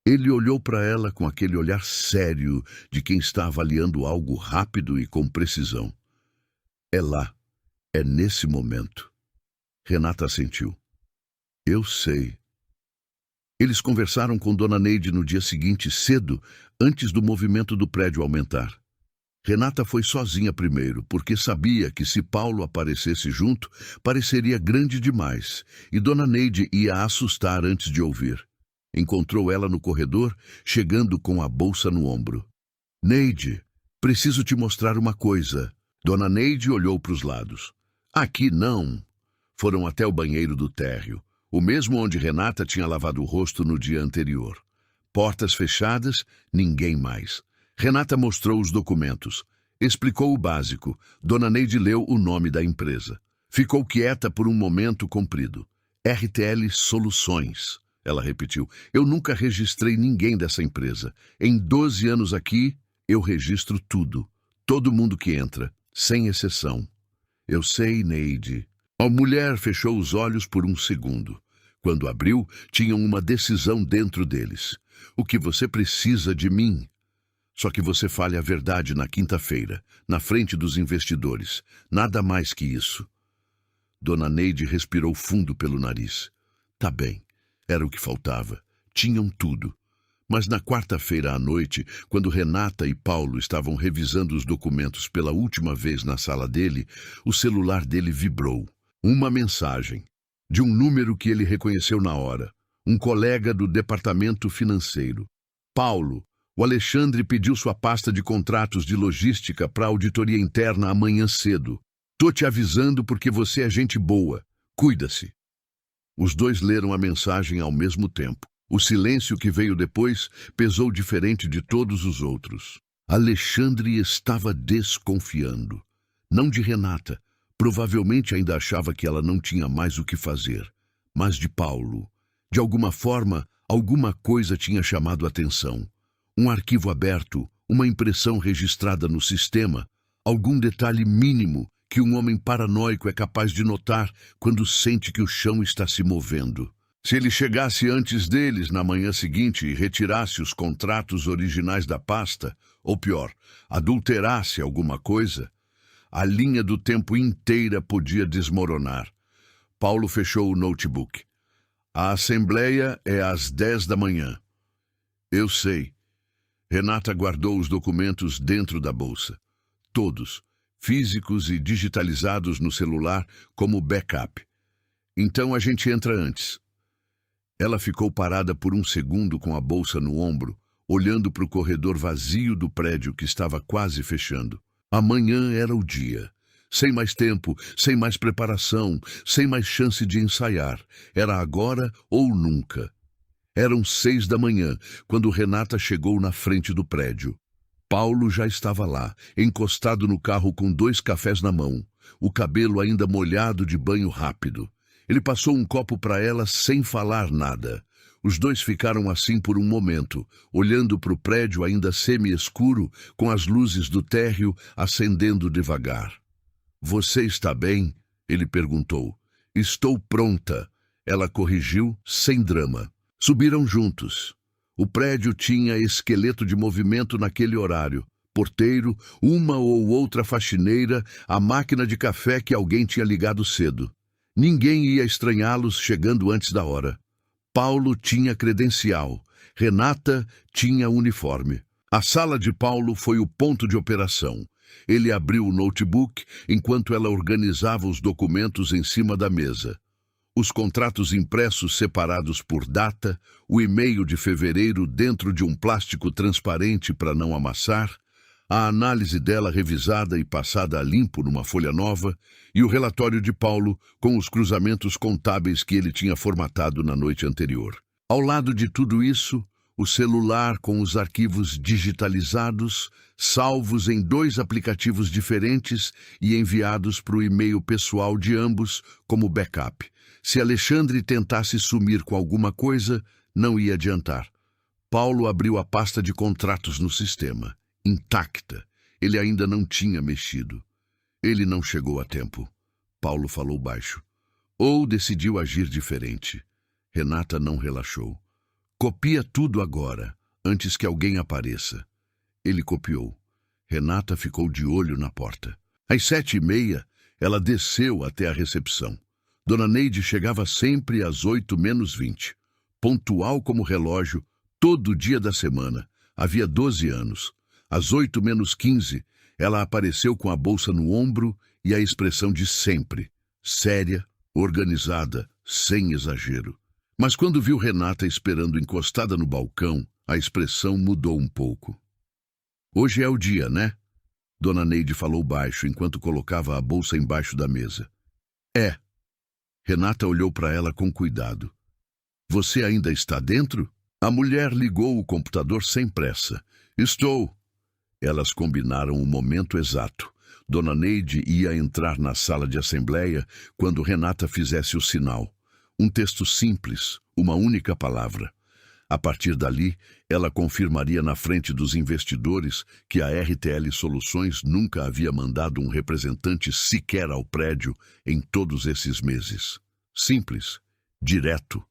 Ele olhou para ela com aquele olhar sério de quem está avaliando algo rápido e com precisão. É lá, é nesse momento. Renata assentiu. Eu sei. Eles conversaram com Dona Neide no dia seguinte cedo, antes do movimento do prédio aumentar. Renata foi sozinha primeiro, porque sabia que se Paulo aparecesse junto, pareceria grande demais, e Dona Neide ia a assustar antes de ouvir. Encontrou ela no corredor, chegando com a bolsa no ombro. Neide, preciso te mostrar uma coisa. Dona Neide olhou para os lados. Aqui não. Foram até o banheiro do térreo, o mesmo onde Renata tinha lavado o rosto no dia anterior. Portas fechadas, ninguém mais. Renata mostrou os documentos. Explicou o básico. Dona Neide leu o nome da empresa. Ficou quieta por um momento comprido. RTL Soluções, ela repetiu. Eu nunca registrei ninguém dessa empresa. Em 12 anos aqui, eu registro tudo. Todo mundo que entra, sem exceção. Eu sei, Neide. A mulher fechou os olhos por um segundo. Quando abriu, tinham uma decisão dentro deles. O que você precisa de mim? Só que você fale a verdade na quinta-feira, na frente dos investidores. Nada mais que isso. Dona Neide respirou fundo pelo nariz. Tá bem, era o que faltava. Tinham tudo. Mas na quarta-feira à noite, quando Renata e Paulo estavam revisando os documentos pela última vez na sala dele, o celular dele vibrou. Uma mensagem, de um número que ele reconheceu na hora. Um colega do departamento financeiro. Paulo, o Alexandre pediu sua pasta de contratos de logística para auditoria interna amanhã cedo. Tô te avisando porque você é gente boa. Cuida-se. Os dois leram a mensagem ao mesmo tempo. O silêncio que veio depois pesou diferente de todos os outros. Alexandre estava desconfiando. Não de Renata. Provavelmente ainda achava que ela não tinha mais o que fazer. Mas de Paulo. De alguma forma, alguma coisa tinha chamado a atenção. Um arquivo aberto, uma impressão registrada no sistema, algum detalhe mínimo que um homem paranoico é capaz de notar quando sente que o chão está se movendo. Se ele chegasse antes deles na manhã seguinte e retirasse os contratos originais da pasta, ou pior, adulterasse alguma coisa, a linha do tempo inteira podia desmoronar. Paulo fechou o notebook. A assembleia é às 10 da manhã. Eu sei. Renata guardou os documentos dentro da bolsa. Todos, físicos e digitalizados no celular como backup. Então a gente entra antes. Ela ficou parada por um segundo com a bolsa no ombro, olhando para o corredor vazio do prédio que estava quase fechando. Amanhã era o dia. Sem mais tempo, sem mais preparação, sem mais chance de ensaiar. Era agora ou nunca. Eram 6 da manhã, quando Renata chegou na frente do prédio. Paulo já estava lá, encostado no carro com 2 cafés na mão, o cabelo ainda molhado de banho rápido. Ele passou um copo para ela sem falar nada. Os dois ficaram assim por um momento, olhando para o prédio ainda semi-escuro, com as luzes do térreo acendendo devagar. Você está bem? Ele perguntou. Estou pronta. Ela corrigiu, sem drama. Subiram juntos. O prédio tinha esqueleto de movimento naquele horário. Porteiro, uma ou outra faxineira, a máquina de café que alguém tinha ligado cedo. Ninguém ia estranhá-los chegando antes da hora. Paulo tinha credencial. Renata tinha uniforme. A sala de Paulo foi o ponto de operação. Ele abriu o notebook enquanto ela organizava os documentos em cima da mesa. Os contratos impressos separados por data, o e-mail de fevereiro dentro de um plástico transparente para não amassar, a análise dela revisada e passada a limpo numa folha nova e o relatório de Paulo com os cruzamentos contábeis que ele tinha formatado na noite anterior. Ao lado de tudo isso, o celular com os arquivos digitalizados, salvos em 2 aplicativos diferentes e enviados para o e-mail pessoal de ambos como backup. Se Alexandre tentasse sumir com alguma coisa, não ia adiantar. Paulo abriu a pasta de contratos no sistema, intacta. Ele ainda não tinha mexido. Ele não chegou a tempo. Paulo falou baixo. Ou decidiu agir diferente. Renata não relaxou. Copia tudo agora, antes que alguém apareça. Ele copiou. Renata ficou de olho na porta. Às 7h30, ela desceu até a recepção. Dona Neide chegava sempre às 8 menos 20. pontual como relógio, todo dia da semana. Havia 12 anos. Às 8 menos 15, ela apareceu com a bolsa no ombro e a expressão de sempre, séria, organizada, sem exagero. Mas quando viu Renata esperando encostada no balcão, a expressão mudou um pouco. Hoje é o dia, né? Dona Neide falou baixo enquanto colocava a bolsa embaixo da mesa. É. Renata olhou para ela com cuidado. Você ainda está dentro? A mulher ligou o computador sem pressa. Estou. Elas combinaram o momento exato. Dona Neide ia entrar na sala de assembleia quando Renata fizesse o sinal. Um texto simples, uma única palavra. A partir dali, ela confirmaria na frente dos investidores que a RTL Soluções nunca havia mandado um representante sequer ao prédio em todos esses meses. Simples, direto,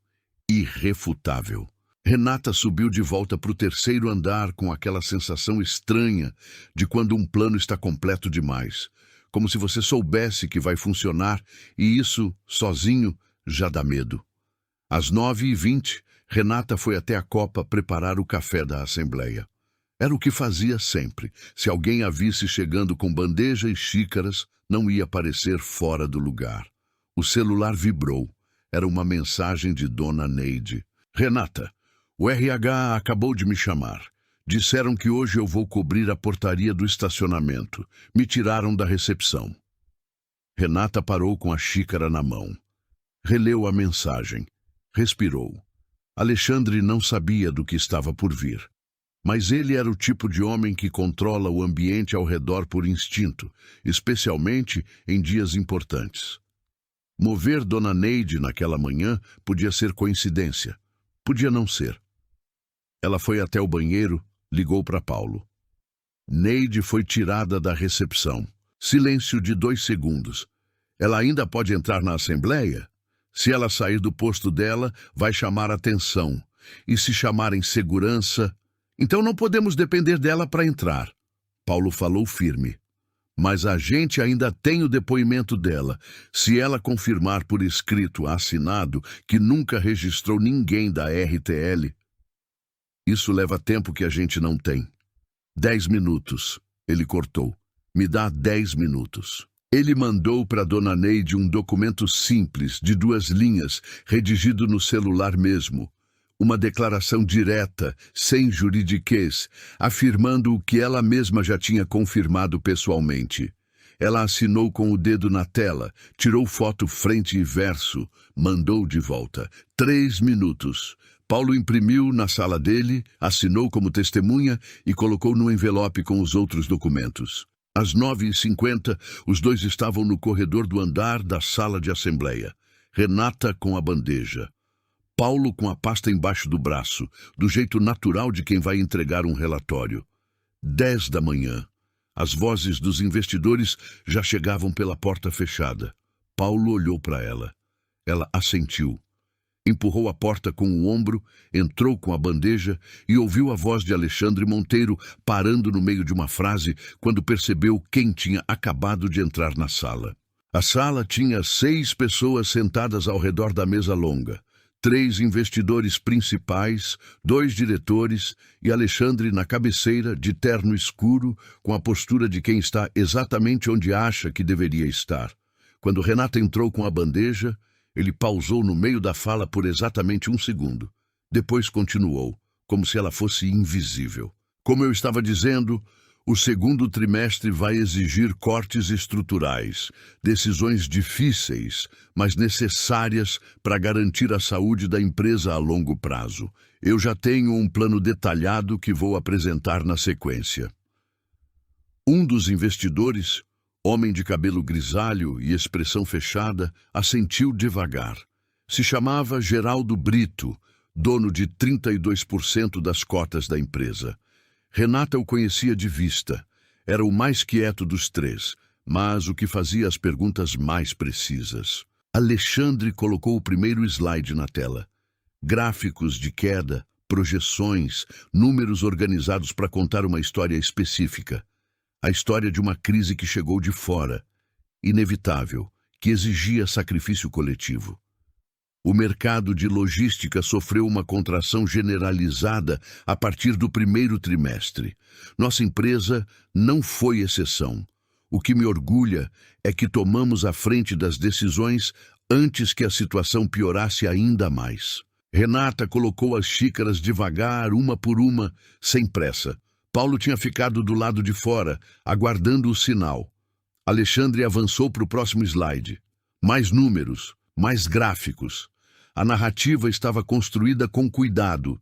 irrefutável. Renata subiu de volta para o terceiro andar com aquela sensação estranha de quando um plano está completo demais. Como se você soubesse que vai funcionar e isso, sozinho, já dá medo. Às 9h20, Renata foi até a copa preparar o café da assembleia. Era o que fazia sempre. Se alguém a visse chegando com bandeja e xícaras, não ia parecer fora do lugar. O celular vibrou. Era uma mensagem de Dona Neide. Renata, o RH acabou de me chamar. Disseram que hoje eu vou cobrir a portaria do estacionamento. Me tiraram da recepção. Renata parou com a xícara na mão. Releu a mensagem. Respirou. Alexandre não sabia do que estava por vir. Mas ele era o tipo de homem que controla o ambiente ao redor por instinto, especialmente em dias importantes. Mover Dona Neide naquela manhã podia ser coincidência. Podia não ser. Ela foi até o banheiro, ligou para Paulo. Neide foi tirada da recepção. Silêncio de 2 segundos. Ela ainda pode entrar na assembleia? Se ela sair do posto dela, vai chamar atenção. E se chamarem segurança, então não podemos depender dela para entrar. Paulo falou firme. Mas a gente ainda tem o depoimento dela. Se ela confirmar por escrito, assinado, que nunca registrou ninguém da RTL, isso leva tempo que a gente não tem. 10 minutos. Ele cortou. Me dá 10 minutos. Ele mandou para Dona Neide um documento simples, de 2 linhas, redigido no celular mesmo. Uma declaração direta, sem juridiquês, afirmando o que ela mesma já tinha confirmado pessoalmente. Ela assinou com o dedo na tela, tirou foto frente e verso, mandou de volta. 3 minutos. Paulo imprimiu na sala dele, assinou como testemunha e colocou no envelope com os outros documentos. Às 9h50, os dois estavam no corredor do andar da sala de assembleia. Renata com a bandeja. Paulo com a pasta embaixo do braço, do jeito natural de quem vai entregar um relatório. 10 da manhã. As vozes dos investidores já chegavam pela porta fechada. Paulo olhou para ela. Ela assentiu. Empurrou a porta com o ombro, entrou com a bandeja e ouviu a voz de Alexandre Monteiro parando no meio de uma frase quando percebeu quem tinha acabado de entrar na sala. A sala tinha 6 pessoas sentadas ao redor da mesa longa. 3 investidores principais, 2 diretores e Alexandre na cabeceira, de terno escuro, com a postura de quem está exatamente onde acha que deveria estar. Quando Renata entrou com a bandeja, ele pausou no meio da fala por exatamente 1 segundo. Depois continuou, como se ela fosse invisível. Como eu estava dizendo, o segundo trimestre vai exigir cortes estruturais, decisões difíceis, mas necessárias para garantir a saúde da empresa a longo prazo. Eu já tenho um plano detalhado que vou apresentar na sequência. Um dos investidores, homem de cabelo grisalho e expressão fechada, assentiu devagar. Se chamava Geraldo Brito, dono de 32% das cotas da empresa. Renata o conhecia de vista. Era o mais quieto dos 3, mas o que fazia as perguntas mais precisas. Alexandre colocou o primeiro slide na tela. Gráficos de queda, projeções, números organizados para contar uma história específica. A história de uma crise que chegou de fora, inevitável, que exigia sacrifício coletivo. O mercado de logística sofreu uma contração generalizada a partir do primeiro trimestre. Nossa empresa não foi exceção. O que me orgulha é que tomamos a frente das decisões antes que a situação piorasse ainda mais. Renata colocou as xícaras devagar, uma por uma, sem pressa. Paulo tinha ficado do lado de fora, aguardando o sinal. Alexandre avançou para o próximo slide. Mais números, mais gráficos. A narrativa estava construída com cuidado.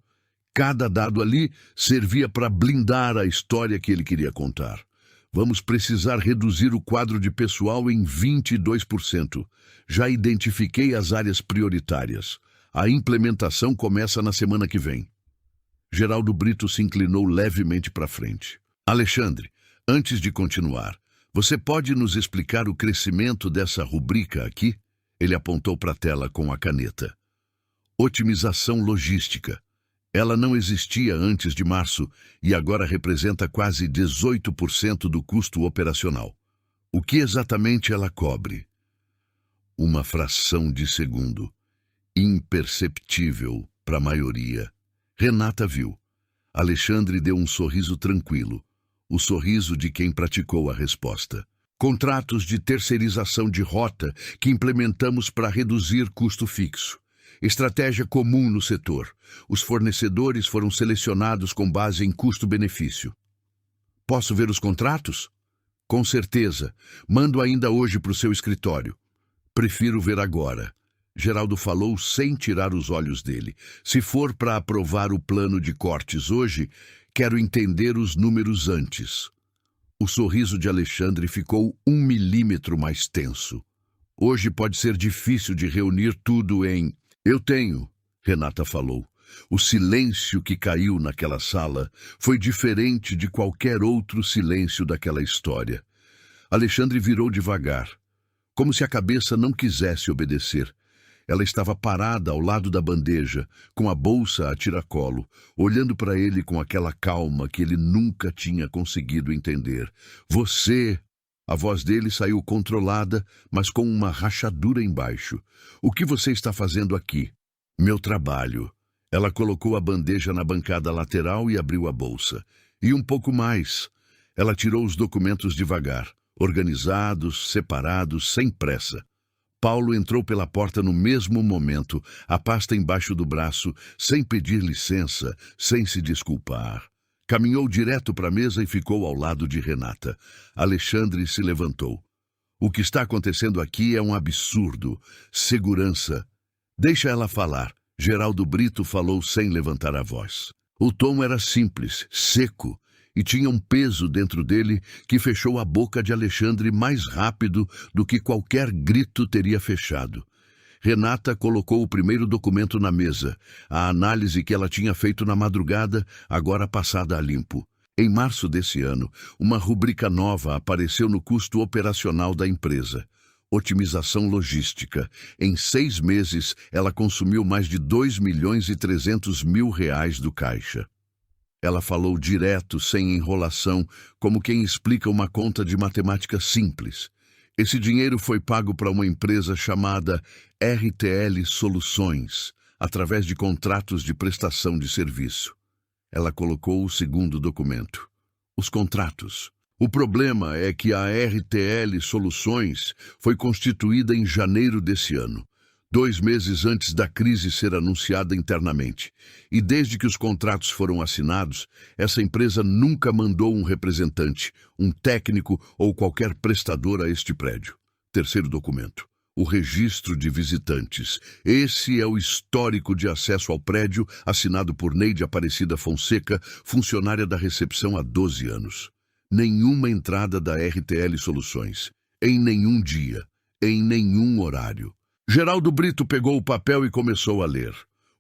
Cada dado ali servia para blindar a história que ele queria contar. Vamos precisar reduzir o quadro de pessoal em 22%. Já identifiquei as áreas prioritárias. A implementação começa na semana que vem. Geraldo Brito se inclinou levemente para frente. Alexandre, antes de continuar, você pode nos explicar o crescimento dessa rubrica aqui? Ele apontou para a tela com a caneta. Otimização logística. Ela não existia antes de março e agora representa quase 18% do custo operacional. O que exatamente ela cobre? Uma fração de segundo. Imperceptível para a maioria. Renata viu. Alexandre deu um sorriso tranquilo. O sorriso de quem praticou a resposta. Contratos de terceirização de rota que implementamos para reduzir custo fixo. Estratégia comum no setor. Os fornecedores foram selecionados com base em custo-benefício. Posso ver os contratos? Com certeza. Mando ainda hoje para o seu escritório. Prefiro ver agora. Geraldo falou sem tirar os olhos dele. Se for para aprovar o plano de cortes hoje, quero entender os números antes. O sorriso de Alexandre ficou 1 milímetro mais tenso. Hoje pode ser difícil de reunir tudo em... Eu tenho, Renata falou. O silêncio que caiu naquela sala foi diferente de qualquer outro silêncio daquela história. Alexandre virou devagar, como se a cabeça não quisesse obedecer. Ela estava parada ao lado da bandeja, com a bolsa a tiracolo, olhando para ele com aquela calma que ele nunca tinha conseguido entender. Você... A voz dele saiu controlada, mas com uma rachadura embaixo. O que você está fazendo aqui? Meu trabalho. Ela colocou a bandeja na bancada lateral e abriu a bolsa. E um pouco mais. Ela tirou os documentos devagar, organizados, separados, sem pressa. Paulo entrou pela porta no mesmo momento, a pasta embaixo do braço, sem pedir licença, sem se desculpar. Caminhou direto para a mesa e ficou ao lado de Renata. Alexandre se levantou. O que está acontecendo aqui é um absurdo. Segurança. Deixa ela falar. Geraldo Brito falou sem levantar a voz. O tom era simples, seco, e tinha um peso dentro dele que fechou a boca de Alexandre mais rápido do que qualquer grito teria fechado. Renata colocou o primeiro documento na mesa, a análise que ela tinha feito na madrugada, agora passada a limpo. Em março desse ano, uma rubrica nova apareceu no custo operacional da empresa. Otimização logística. Em 6 meses, ela consumiu mais de 2.300.000 do caixa. Ela falou direto, sem enrolação, como quem explica uma conta de matemática simples. Esse dinheiro foi pago para uma empresa chamada RTL Soluções, através de contratos de prestação de serviço. Ela colocou o segundo documento. Os contratos. O problema é que a RTL Soluções foi constituída em janeiro desse ano, 2 meses antes da crise ser anunciada internamente. E desde que os contratos foram assinados, essa empresa nunca mandou um representante, um técnico ou qualquer prestador a este prédio. Terceiro documento. O registro de visitantes. Esse é o histórico de acesso ao prédio assinado por Neide Aparecida Fonseca, funcionária da recepção há 12 anos. Nenhuma entrada da RTL Soluções. Em nenhum dia. Em nenhum horário. Geraldo Brito pegou o papel e começou a ler.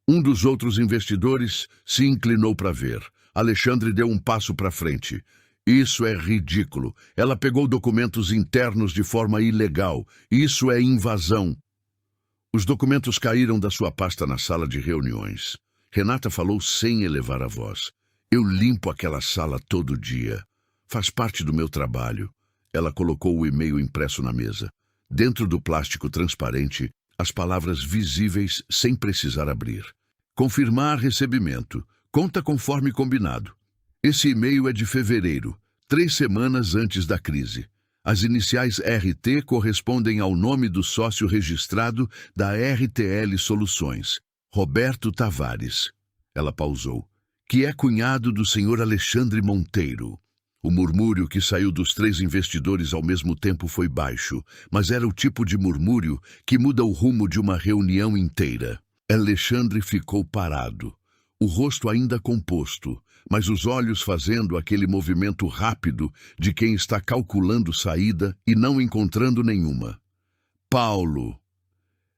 Um dos outros investidores se inclinou para ver. Alexandre deu um passo para frente. Isso é ridículo. Ela pegou documentos internos de forma ilegal. Isso é invasão. Os documentos caíram da sua pasta na sala de reuniões. Renata falou sem elevar a voz. Eu limpo aquela sala todo dia. Faz parte do meu trabalho. Ela colocou o e-mail impresso na mesa. Dentro do plástico transparente As palavras visíveis sem precisar abrir. Confirmar recebimento. Conta conforme combinado. Esse e-mail é de fevereiro, 3 semanas antes da crise. As iniciais RT correspondem ao nome do sócio registrado da RTL Soluções, Roberto Tavares. Ela pausou. Que é cunhado do senhor Alexandre Monteiro. O murmúrio que saiu dos 3 investidores ao mesmo tempo foi baixo, mas era o tipo de murmúrio que muda o rumo de uma reunião inteira. Alexandre ficou parado, o rosto ainda composto, mas os olhos fazendo aquele movimento rápido de quem está calculando saída e não encontrando nenhuma. Paulo.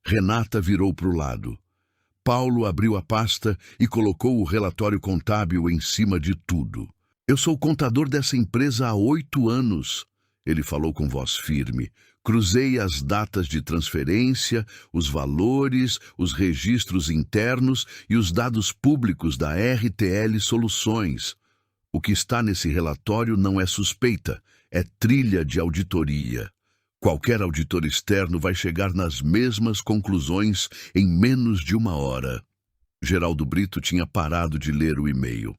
Renata virou para o lado. Paulo abriu a pasta e colocou o relatório contábil em cima de tudo. Eu sou contador dessa empresa há 8 anos, ele falou com voz firme. Cruzei as datas de transferência, os valores, os registros internos e os dados públicos da RTL Soluções. O que está nesse relatório não é suspeita, é trilha de auditoria. Qualquer auditor externo vai chegar nas mesmas conclusões em menos de 1 hora. Geraldo Brito tinha parado de ler o e-mail.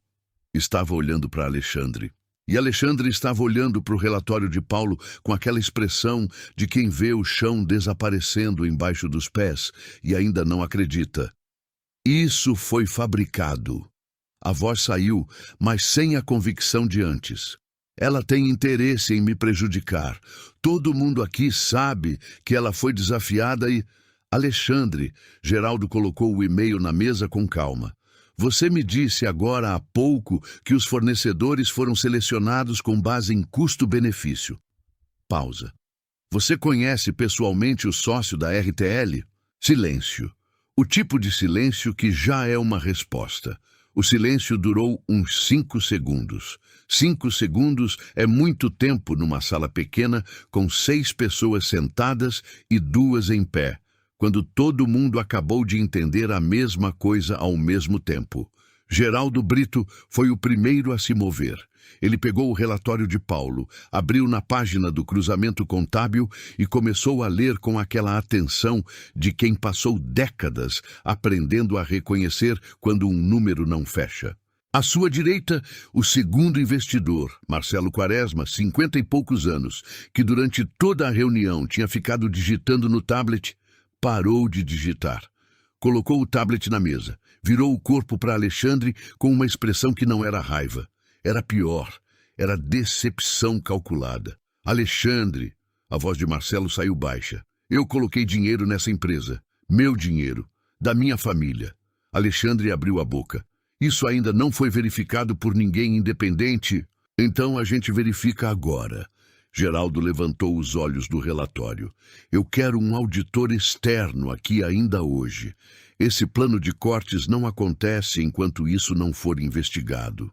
Estava olhando para Alexandre. E Alexandre estava olhando para o relatório de Paulo com aquela expressão de quem vê o chão desaparecendo embaixo dos pés e ainda não acredita. Isso foi fabricado. A voz saiu, mas sem a convicção de antes. Ela tem interesse em me prejudicar. Todo mundo aqui sabe que ela foi desafiada e... Alexandre, Geraldo colocou o e-mail na mesa com calma. Você me disse agora há pouco que os fornecedores foram selecionados com base em custo-benefício. Pausa. Você conhece pessoalmente o sócio da RTL? Silêncio. O tipo de silêncio que já é uma resposta. O silêncio durou uns 5 segundos. 5 segundos é muito tempo numa sala pequena com 6 pessoas sentadas e 2 em pé, quando todo mundo acabou de entender a mesma coisa ao mesmo tempo. Geraldo Brito foi o primeiro a se mover. Ele pegou o relatório de Paulo, abriu na página do cruzamento contábil e começou a ler com aquela atenção de quem passou décadas aprendendo a reconhecer quando um número não fecha. À sua direita, o segundo investidor, Marcelo Quaresma, 50 e poucos anos, que durante toda a reunião tinha ficado digitando no tablet, parou de digitar. Colocou o tablet na mesa, virou o corpo para Alexandre com uma expressão que não era raiva. Era pior, era decepção calculada. Alexandre, a voz de Marcelo saiu baixa. Eu coloquei dinheiro nessa empresa. Meu dinheiro, da minha família. Alexandre abriu a boca. Isso ainda não foi verificado por ninguém independente, então a gente verifica agora. Geraldo levantou os olhos do relatório. Eu quero um auditor externo aqui ainda hoje. Esse plano de cortes não acontece enquanto isso não for investigado.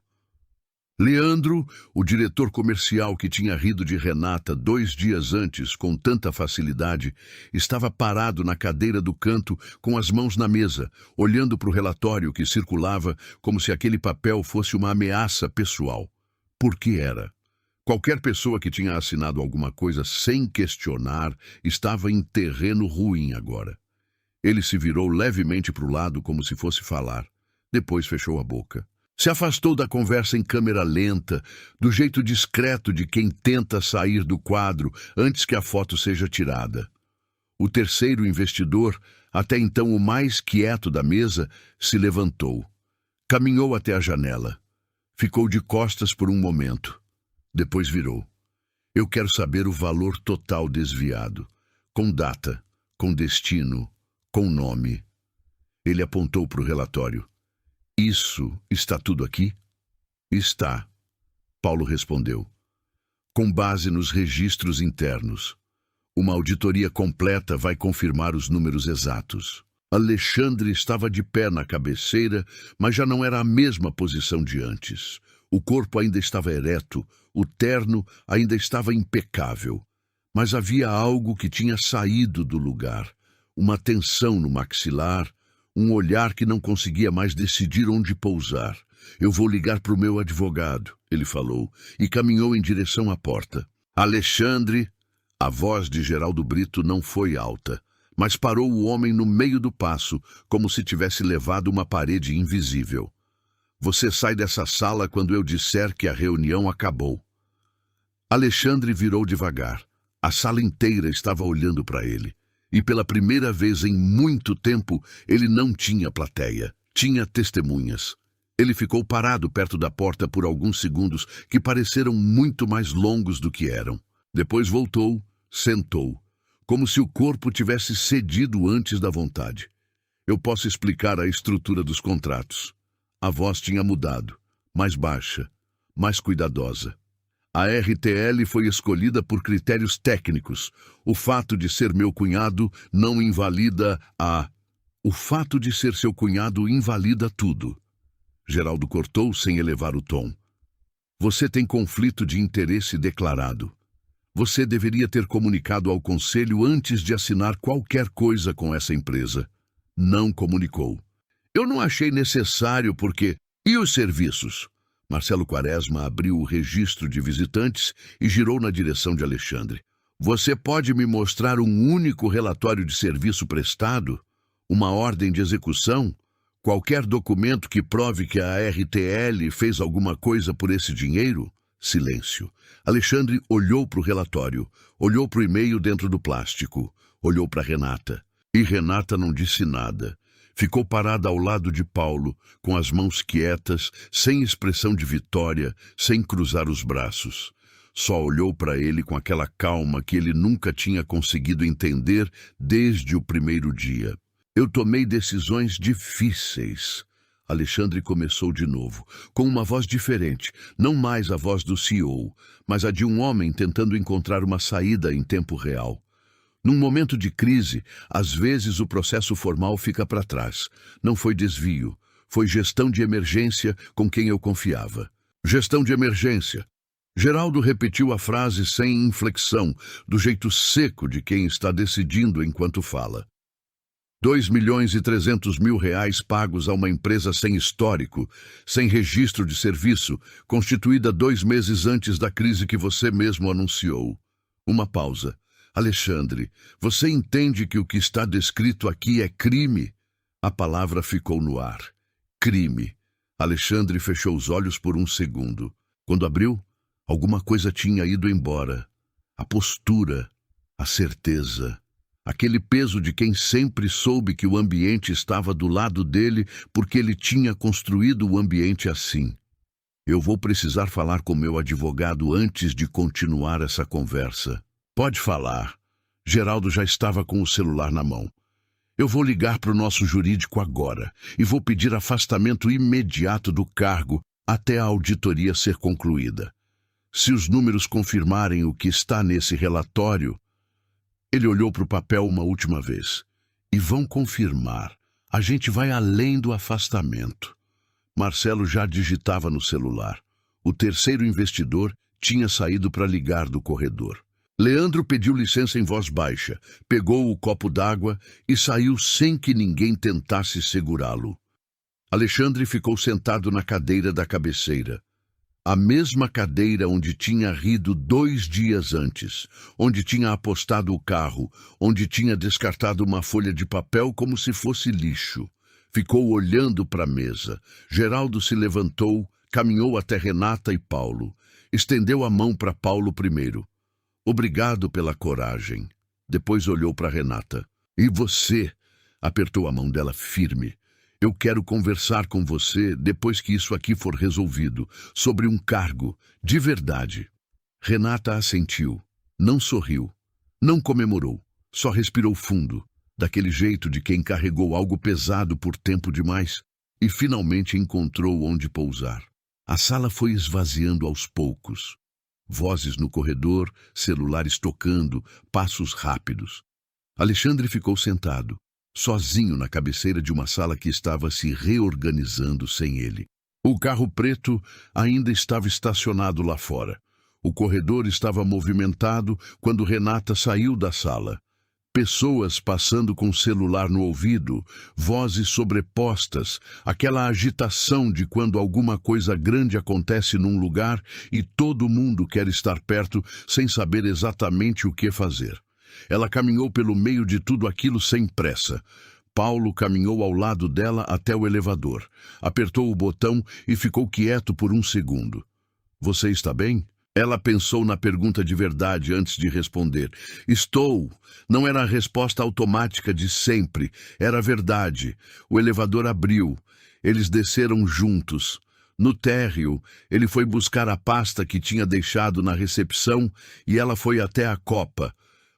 Leandro, o diretor comercial que tinha rido de Renata 2 dias antes com tanta facilidade, estava parado na cadeira do canto com as mãos na mesa, olhando para o relatório que circulava como se aquele papel fosse uma ameaça pessoal. Por que era? Qualquer pessoa que tinha assinado alguma coisa sem questionar estava em terreno ruim agora. Ele se virou levemente para o lado como se fosse falar. Depois fechou a boca. Se afastou da conversa em câmera lenta, do jeito discreto de quem tenta sair do quadro antes que a foto seja tirada. O terceiro investidor, até então o mais quieto da mesa, se levantou. Caminhou até a janela. Ficou de costas por um momento. Depois virou. Eu quero saber o valor total desviado, com data, com destino, com nome. Ele apontou para o relatório. Isso está tudo aqui? Está, Paulo respondeu. Com base nos registros internos. Uma auditoria completa vai confirmar os números exatos. Alexandre estava de pé na cabeceira, mas já não era a mesma posição de antes. O corpo ainda estava ereto, o terno ainda estava impecável. Mas havia algo que tinha saído do lugar. Uma tensão no maxilar, um olhar que não conseguia mais decidir onde pousar. Eu vou ligar para o meu advogado, ele falou, e caminhou em direção à porta. Alexandre, a voz de Geraldo Brito não foi alta, mas parou o homem no meio do passo, como se tivesse levado uma parede invisível. Você sai dessa sala quando eu disser que a reunião acabou. Alexandre virou devagar. A sala inteira estava olhando para ele. E pela primeira vez em muito tempo, ele não tinha plateia. Tinha testemunhas. Ele ficou parado perto da porta por alguns segundos que pareceram muito mais longos do que eram. Depois voltou, sentou, como se o corpo tivesse cedido antes da vontade. Eu posso explicar a estrutura dos contratos. A voz tinha mudado, mais baixa, mais cuidadosa. A RTL foi escolhida por critérios técnicos. O fato de ser meu cunhado não invalida a... O fato de ser seu cunhado invalida tudo. Geraldo cortou sem elevar o tom. Você tem conflito de interesse declarado. Você deveria ter comunicado ao conselho antes de assinar qualquer coisa com essa empresa. Não comunicou. Eu não achei necessário porque... E os serviços? Marcelo Quaresma abriu o registro de visitantes e girou na direção de Alexandre. Você pode me mostrar um único relatório de serviço prestado? Uma ordem de execução? Qualquer documento que prove que a RTL fez alguma coisa por esse dinheiro? Silêncio. Alexandre olhou para o relatório, olhou para o e-mail dentro do plástico, olhou para Renata. E Renata não disse nada. Ficou parada ao lado de Paulo, com as mãos quietas, sem expressão de vitória, sem cruzar os braços. Só olhou para ele com aquela calma que ele nunca tinha conseguido entender desde o primeiro dia. Eu tomei decisões difíceis. Alexandre começou de novo, com uma voz diferente, não mais a voz do CEO, mas a de um homem tentando encontrar uma saída em tempo real. Num momento de crise, às vezes o processo formal fica para trás. Não foi desvio, foi gestão de emergência com quem eu confiava. Gestão de emergência. Geraldo repetiu a frase sem inflexão, do jeito seco de quem está decidindo enquanto fala. 2.300.000 pagos a uma empresa sem histórico, sem registro de serviço, constituída 2 meses antes da crise que você mesmo anunciou. Uma pausa. Alexandre, você entende que o que está descrito aqui é crime? A palavra ficou no ar. Crime. Alexandre fechou os olhos por um segundo. Quando abriu, alguma coisa tinha ido embora. A postura, a certeza, aquele peso de quem sempre soube que o ambiente estava do lado dele porque ele tinha construído o ambiente assim. Eu vou precisar falar com meu advogado antes de continuar essa conversa. Pode falar. Geraldo já estava com o celular na mão. Eu vou ligar para o nosso jurídico agora e vou pedir afastamento imediato do cargo até a auditoria ser concluída. Se os números confirmarem o que está nesse relatório... Ele olhou para o papel uma última vez. E vão confirmar. A gente vai além do afastamento. Marcelo já digitava no celular. O terceiro investidor tinha saído para ligar do corredor. Leandro pediu licença em voz baixa, pegou o copo d'água e saiu sem que ninguém tentasse segurá-lo. Alexandre ficou sentado na cadeira da cabeceira. A mesma cadeira onde tinha rido 2 dias antes, onde tinha apostado o carro, onde tinha descartado uma folha de papel como se fosse lixo. Ficou olhando para a mesa. Geraldo se levantou, caminhou até Renata e Paulo. Estendeu a mão para Paulo primeiro. Obrigado pela coragem. Depois olhou para Renata. E você? Apertou a mão dela firme. Eu quero conversar com você depois que isso aqui for resolvido, sobre um cargo, de verdade. Renata assentiu. Não sorriu. Não comemorou. Só respirou fundo, daquele jeito de quem carregou algo pesado por tempo demais e finalmente encontrou onde pousar. A sala foi esvaziando aos poucos. Vozes no corredor, celulares tocando, passos rápidos. Alexandre ficou sentado, sozinho na cabeceira de uma sala que estava se reorganizando sem ele. O carro preto ainda estava estacionado lá fora. O corredor estava movimentado quando Renata saiu da sala. Pessoas passando com o celular no ouvido, vozes sobrepostas, aquela agitação de quando alguma coisa grande acontece num lugar e todo mundo quer estar perto sem saber exatamente o que fazer. Ela caminhou pelo meio de tudo aquilo sem pressa. Paulo caminhou ao lado dela até o elevador. Apertou o botão e ficou quieto por um segundo. Você está bem? Ela pensou na pergunta de verdade antes de responder. Estou. Não era a resposta automática de sempre. Era a verdade. O elevador abriu. Eles desceram juntos. No térreo, ele foi buscar a pasta que tinha deixado na recepção e ela foi até a copa.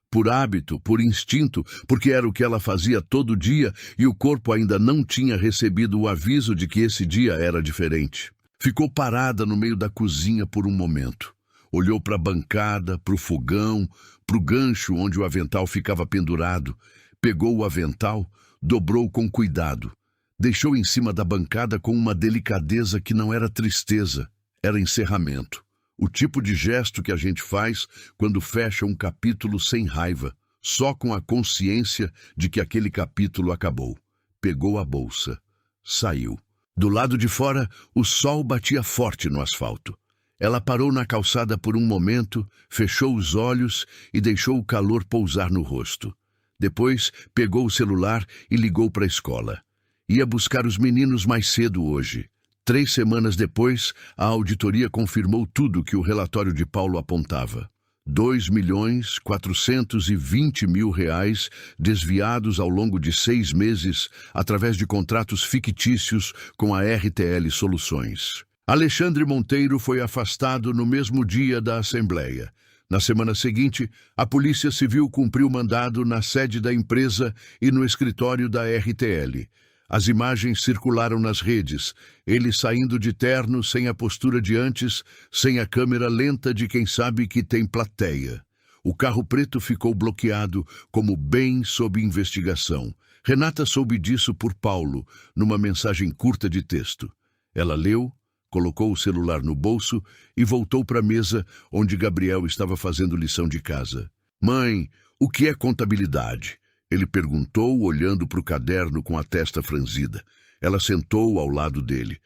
Por hábito, por instinto, porque era o que ela fazia todo dia e o corpo ainda não tinha recebido o aviso de que esse dia era diferente. Ficou parada no meio da cozinha por um momento. Olhou para a bancada, para o fogão, para o gancho onde o avental ficava pendurado. Pegou o avental, dobrou com cuidado. Deixou em cima da bancada com uma delicadeza que não era tristeza, era encerramento. O tipo de gesto que a gente faz quando fecha um capítulo sem raiva, só com a consciência de que aquele capítulo acabou. Pegou a bolsa. Saiu. Do lado de fora, o sol batia forte no asfalto. Ela parou na calçada por um momento, fechou os olhos e deixou o calor pousar no rosto. Depois, pegou o celular e ligou para a escola. Ia buscar os meninos mais cedo hoje. 3 semanas depois, a auditoria confirmou tudo que o relatório de Paulo apontava. R$ 2.420.000 desviados ao longo de 6 meses através de contratos fictícios com a RTL Soluções. Alexandre Monteiro foi afastado no mesmo dia da Assembleia. Na semana seguinte, a Polícia Civil cumpriu mandado na sede da empresa e no escritório da RTL. As imagens circularam nas redes, ele saindo de terno, sem a postura de antes, sem a câmera lenta de quem sabe que tem plateia. O carro preto ficou bloqueado como bem sob investigação. Renata soube disso por Paulo, numa mensagem curta de texto. Ela leu, colocou o celular no bolso e voltou para a mesa onde Gabriel estava fazendo lição de casa. Mãe, o que é contabilidade? Ele perguntou, olhando para o caderno com a testa franzida. Ela sentou ao lado dele.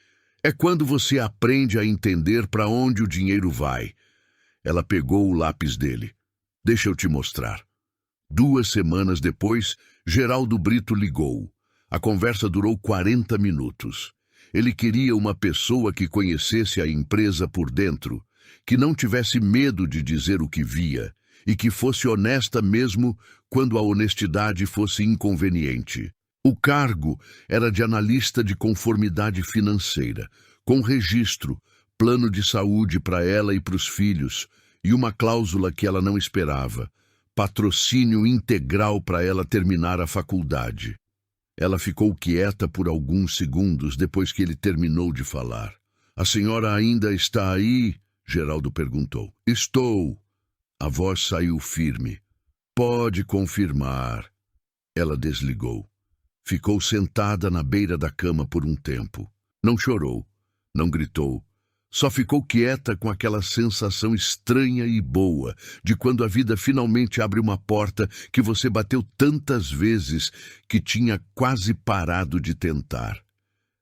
É quando você aprende a entender para onde o dinheiro vai. Ela pegou o lápis dele. Deixa eu te mostrar. 2 semanas depois, Geraldo Brito ligou. A conversa durou 40 minutos. Ele queria uma pessoa que conhecesse a empresa por dentro, que não tivesse medo de dizer o que via e que fosse honesta mesmo quando a honestidade fosse inconveniente. O cargo era de analista de conformidade financeira, com registro, plano de saúde para ela e para os filhos, e uma cláusula que ela não esperava, patrocínio integral para ela terminar a faculdade. Ela ficou quieta por alguns segundos depois que ele terminou de falar. A senhora ainda está aí? Geraldo perguntou. Estou. A voz saiu firme. Pode confirmar. Ela desligou. Ficou sentada na beira da cama por um tempo. Não chorou, não gritou. Só ficou quieta com aquela sensação estranha e boa de quando a vida finalmente abre uma porta que você bateu tantas vezes que tinha quase parado de tentar.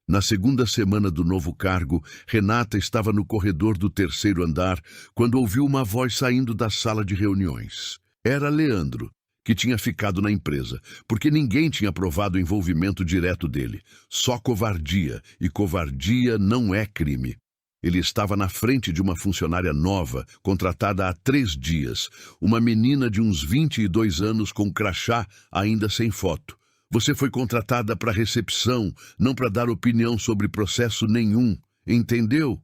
Na segunda semana do novo cargo, Renata estava no corredor do 3º andar quando ouviu uma voz saindo da sala de reuniões. Era Leandro, que tinha ficado na empresa, porque ninguém tinha provado o envolvimento direto dele. Só covardia, e covardia não é crime. Ele estava na frente de uma funcionária nova, contratada há 3 dias, uma menina de uns 22 anos com crachá ainda sem foto. Você foi contratada para recepção, não para dar opinião sobre processo nenhum, entendeu?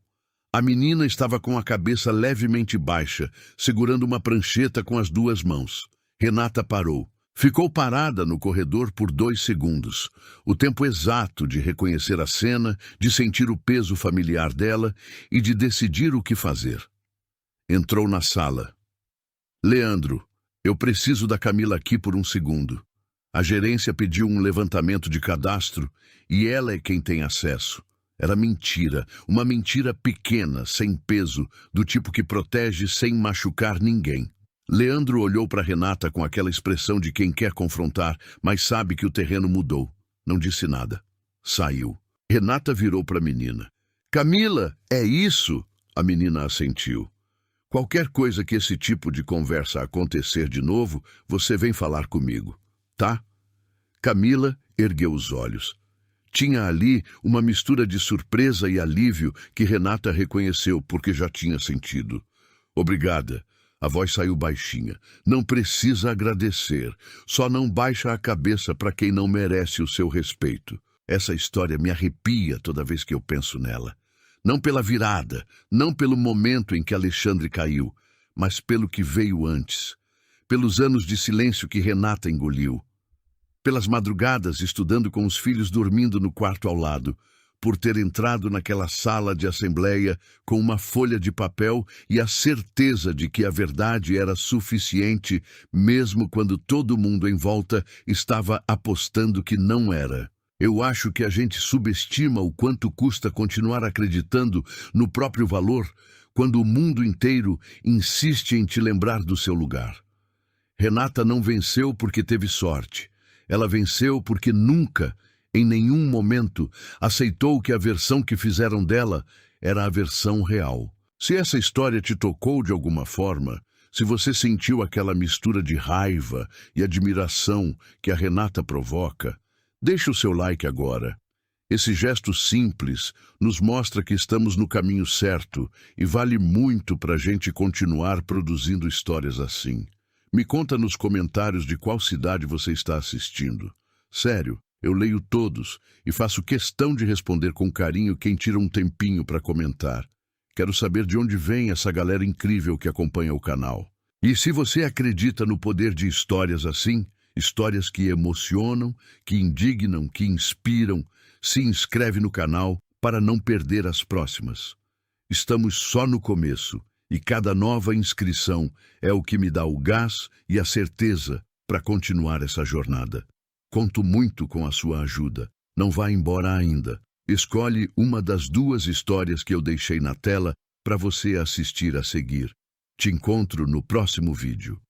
A menina estava com a cabeça levemente baixa, segurando uma prancheta com as 2 mãos. Renata parou. Ficou parada no corredor por 2 segundos, o tempo exato de reconhecer a cena, de sentir o peso familiar dela e de decidir o que fazer. Entrou na sala. Leandro, eu preciso da Camila aqui por um segundo. A gerência pediu um levantamento de cadastro e ela é quem tem acesso. Era mentira, uma mentira pequena, sem peso, do tipo que protege sem machucar ninguém. Leandro olhou para Renata com aquela expressão de quem quer confrontar, mas sabe que o terreno mudou. Não disse nada. Saiu. Renata virou para a menina. Camila, é isso? A menina assentiu. Qualquer coisa que esse tipo de conversa acontecer de novo, você vem falar comigo, tá? Camila ergueu os olhos. Tinha ali uma mistura de surpresa e alívio que Renata reconheceu porque já tinha sentido. Obrigada. A voz saiu baixinha. Não precisa agradecer. Só não baixa a cabeça para quem não merece o seu respeito. Essa história me arrepia toda vez que eu penso nela. Não pela virada, não pelo momento em que Alexandre caiu, mas pelo que veio antes. Pelos anos de silêncio que Renata engoliu. Pelas madrugadas estudando com os filhos dormindo no quarto ao lado. Por ter entrado naquela sala de assembleia com uma folha de papel e a certeza de que a verdade era suficiente, mesmo quando todo mundo em volta estava apostando que não era. Eu acho que a gente subestima o quanto custa continuar acreditando no próprio valor quando o mundo inteiro insiste em te lembrar do seu lugar. Renata não venceu porque teve sorte. Ela venceu porque nunca, em nenhum momento, aceitou que a versão que fizeram dela era a versão real. Se essa história te tocou de alguma forma, se você sentiu aquela mistura de raiva e admiração que a Renata provoca, deixe o seu like agora. Esse gesto simples nos mostra que estamos no caminho certo e vale muito para a gente continuar produzindo histórias assim. Me conta nos comentários de qual cidade você está assistindo. Sério, eu leio todos e faço questão de responder com carinho quem tira um tempinho para comentar. Quero saber de onde vem essa galera incrível que acompanha o canal. E se você acredita no poder de histórias assim, histórias que emocionam, que indignam, que inspiram, se inscreve no canal para não perder as próximas. Estamos só no começo e cada nova inscrição é o que me dá o gás e a certeza para continuar essa jornada. Conto muito com a sua ajuda. Não vá embora ainda. Escolhe uma das 2 histórias que eu deixei na tela para você assistir a seguir. Te encontro no próximo vídeo.